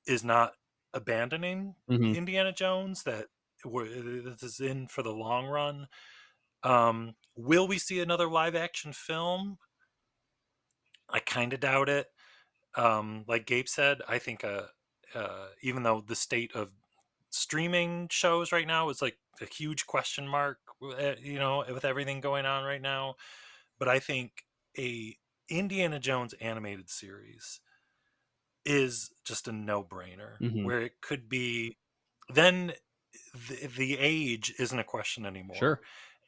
is not abandoning Indiana Jones. That this is in for the long run. Will we see another live action film? I kind of doubt it. Like Gabe said, I think even though the state of streaming shows right now is like a huge question mark, with everything going on right now, but I think a Indiana Jones animated series is just a no-brainer, Mm-hmm. where it could be, then the age isn't a question anymore, Sure.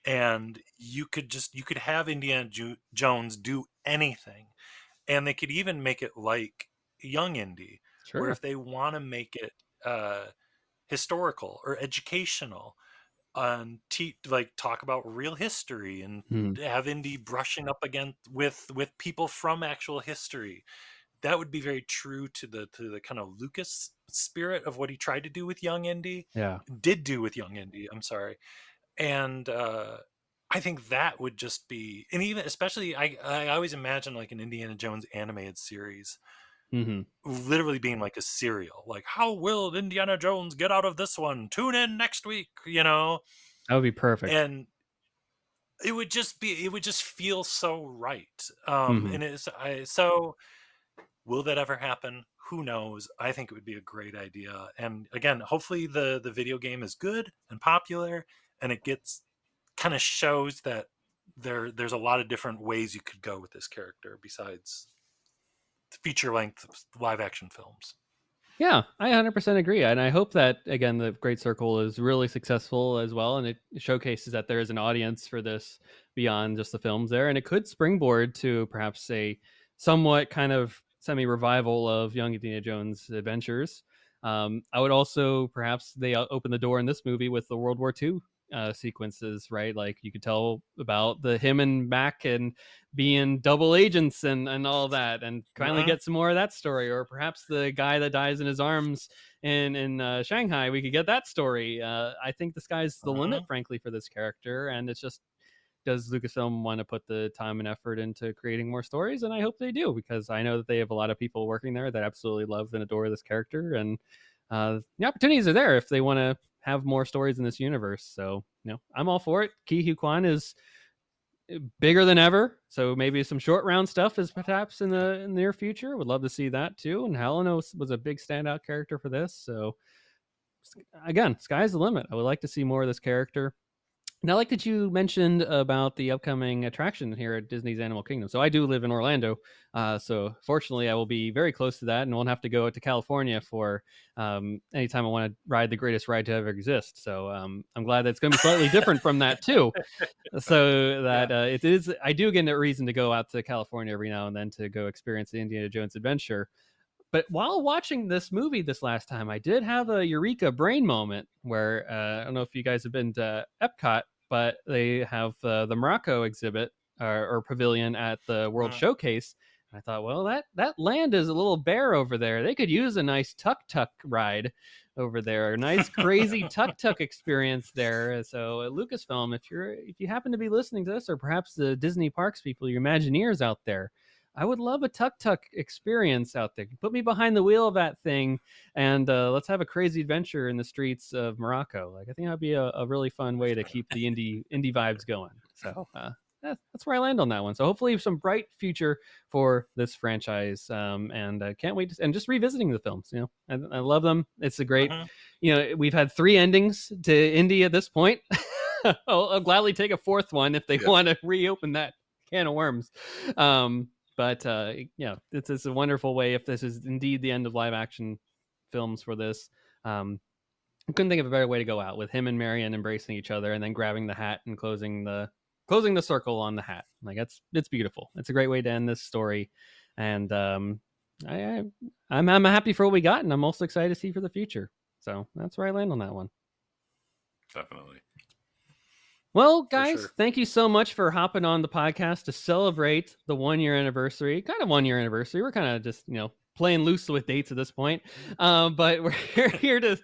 and you could have Indiana Jones do anything, and they could even make it like young Indy, where Sure. if they want to make it historical or educational, and like talk about real history, and Mm-hmm. have Indy brushing up against with people from actual history, that would be very true to the kind of Lucas spirit of what he tried to do with young Indy, Yeah. did do with young Indy. I'm sorry, and I think that would just be, and even especially, I always imagine like an Indiana Jones animated series Mm-hmm. literally being like a serial, like how will Indiana Jones get out of this one? Tune in next week, That would be perfect. and it would just feel so right. Mm-hmm. And so will that ever happen? Who knows? I think it would be a great idea. And again, hopefully the video game is good and popular, and it gets kind of shows that there's a lot of different ways you could go with this character besides feature length live action films. Yeah, I 100% agree. And I hope that, again, the Great Circle is really successful as well. And it showcases that there is an audience for this beyond just the films there. And it could springboard to perhaps a somewhat kind of semi revival of Young Indiana Jones adventures. I would also perhaps they open the door in this movie with the World War II sequences, right? Like you could tell about the him and Mac and being double agents and all that, and finally Mm-hmm. get some more of that story. Or perhaps the guy that dies in his arms in Shanghai, we could get that story. I think the sky's the limit, Mm-hmm. frankly, for this character, and it's just, does Lucasfilm want to put the time and effort into creating more stories? And I hope they do, because I know that they have a lot of people working there that absolutely love and adore this character, and the opportunities are there if they want to have more stories in this universe. So, I'm all for it. Ki Hu Kwan is bigger than ever, so maybe some short round stuff is perhaps in the near future. Would love to see that too. And Helena was a big standout character for this. So again, sky's the limit. I would like to see more of this character. And I like that you mentioned about the upcoming attraction here at Disney's Animal Kingdom. So I do live in Orlando, so fortunately I will be very close to that, and won't have to go to California for anytime I want to ride the greatest ride to ever exist. So I'm glad that it's going to be slightly different from that too. So that Yeah. it is, I do get a reason to go out to California every now and then to go experience the Indiana Jones adventure. But while watching this movie this last time, I did have a eureka brain moment where I don't know if you guys have been to Epcot, but they have the Morocco exhibit or pavilion at the World Mm. Showcase. And I thought, well, that land is a little bare over there. They could use a nice tuk tuk ride over there, a nice crazy tuk tuk experience there. So Lucasfilm, if you happen to be listening to this, or perhaps the Disney Parks people, your Imagineers out there, I would love a tuk tuk experience out there. Put me behind the wheel of that thing, and let's have a crazy adventure in the streets of Morocco. Like, I think that'd be a really fun way to keep the indie vibes going. So that's where I land on that one. So hopefully some bright future for this franchise, and can't wait and just revisiting the films. I love them. It's a great. Mm-hmm. We've had 3 endings to Indy at this point. I'll gladly take a 4th one if they want to reopen that can of worms. But it's a wonderful way, if this is indeed the end of live action films for this. I couldn't think of a better way to go out, with him and Marion embracing each other and then grabbing the hat and closing the circle on the hat. Like, it's beautiful. It's a great way to end this story, and I'm happy for what we got, and I'm also excited to see for the future. So that's where I land on that one. Definitely. Well, guys, sure. thank you so much for hopping on the podcast to celebrate the 1-year anniversary. Kind of 1-year anniversary. We're kind of just, playing loose with dates at this point. But we're here to,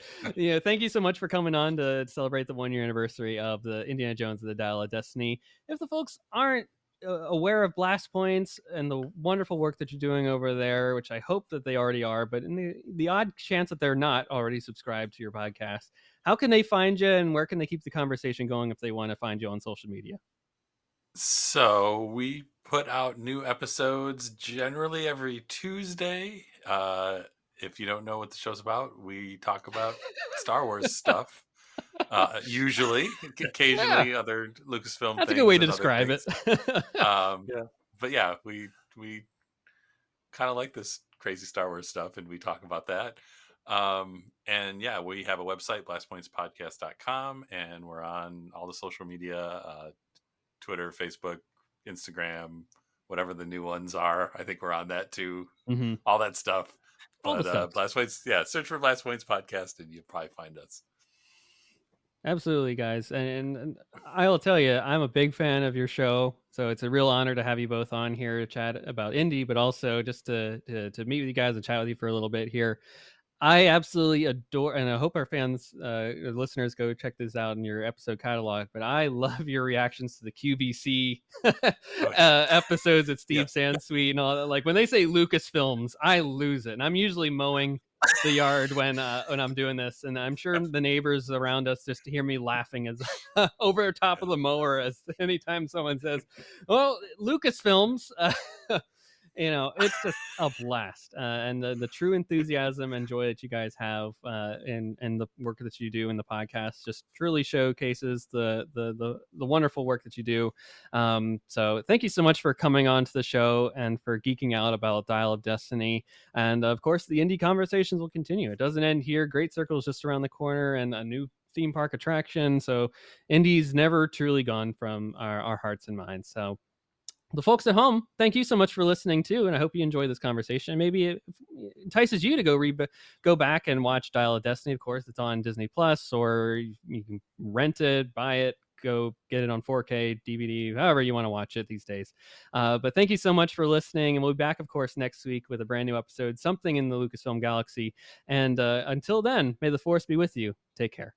thank you so much for coming on to celebrate the 1-year anniversary of the Indiana Jones and the Dial of Destiny. If the folks aren't aware of Blast Points and the wonderful work that you're doing over there, which I hope that they already are, but in the odd chance that they're not already subscribed to your podcast, How can they find you, and where can they keep the conversation going if they want to find you on social media? So we put out new episodes generally every Tuesday. If you don't know what the show's about, we talk about Star Wars stuff. Usually, Yeah, occasionally other Lucasfilm that's a good way things to and other describe it. things. Um, Yeah. but yeah, we kind of like this crazy Star Wars stuff, and we talk about that. And yeah, we have a website, blastpointspodcast.com, and we're on all the social media, Twitter, Facebook, Instagram, whatever the new ones are. I think we're on that too. Mhm. All that stuff. All the But stuff. Blast Points, yeah, search for Blast Points Podcast and you'll probably find us. Absolutely, guys. And I'll tell you, I'm a big fan of your show. So it's a real honor to have you both on here to chat about indie, but also just to meet with you guys and chat with you for a little bit here. I absolutely adore, and I hope our fans, listeners, go check this out in your episode catalog. But I love your reactions to the QVC episodes at Steve Yeah. Sansweet and all that. Like when they say Lucasfilms, I lose it. And I'm usually mowing the yard when I'm doing this, and I'm sure the neighbors around us just hear me laughing as over the top of the mower as anytime someone says, "Well, Lucasfilms." It's just a blast, and the true enthusiasm and joy that you guys have in the work that you do in the podcast just truly showcases the wonderful work that you do. So thank you so much for coming on to the show and for geeking out about Dial of Destiny. And of course, the indie conversations will continue. It doesn't end here. Great Circle is just around the corner, and a new theme park attraction. So indie's never truly gone from our hearts and minds. So the folks at home, thank you so much for listening too, and I hope you enjoy this conversation. Maybe it entices you to go back and watch Dial of Destiny. Of course, it's on Disney Plus, or you can rent it, buy it, go get it on 4K, DVD, however you want to watch it these days. But thank you so much for listening, and we'll be back, of course, next week with a brand new episode, something in the Lucasfilm galaxy. And until then, may the Force be with you. Take care.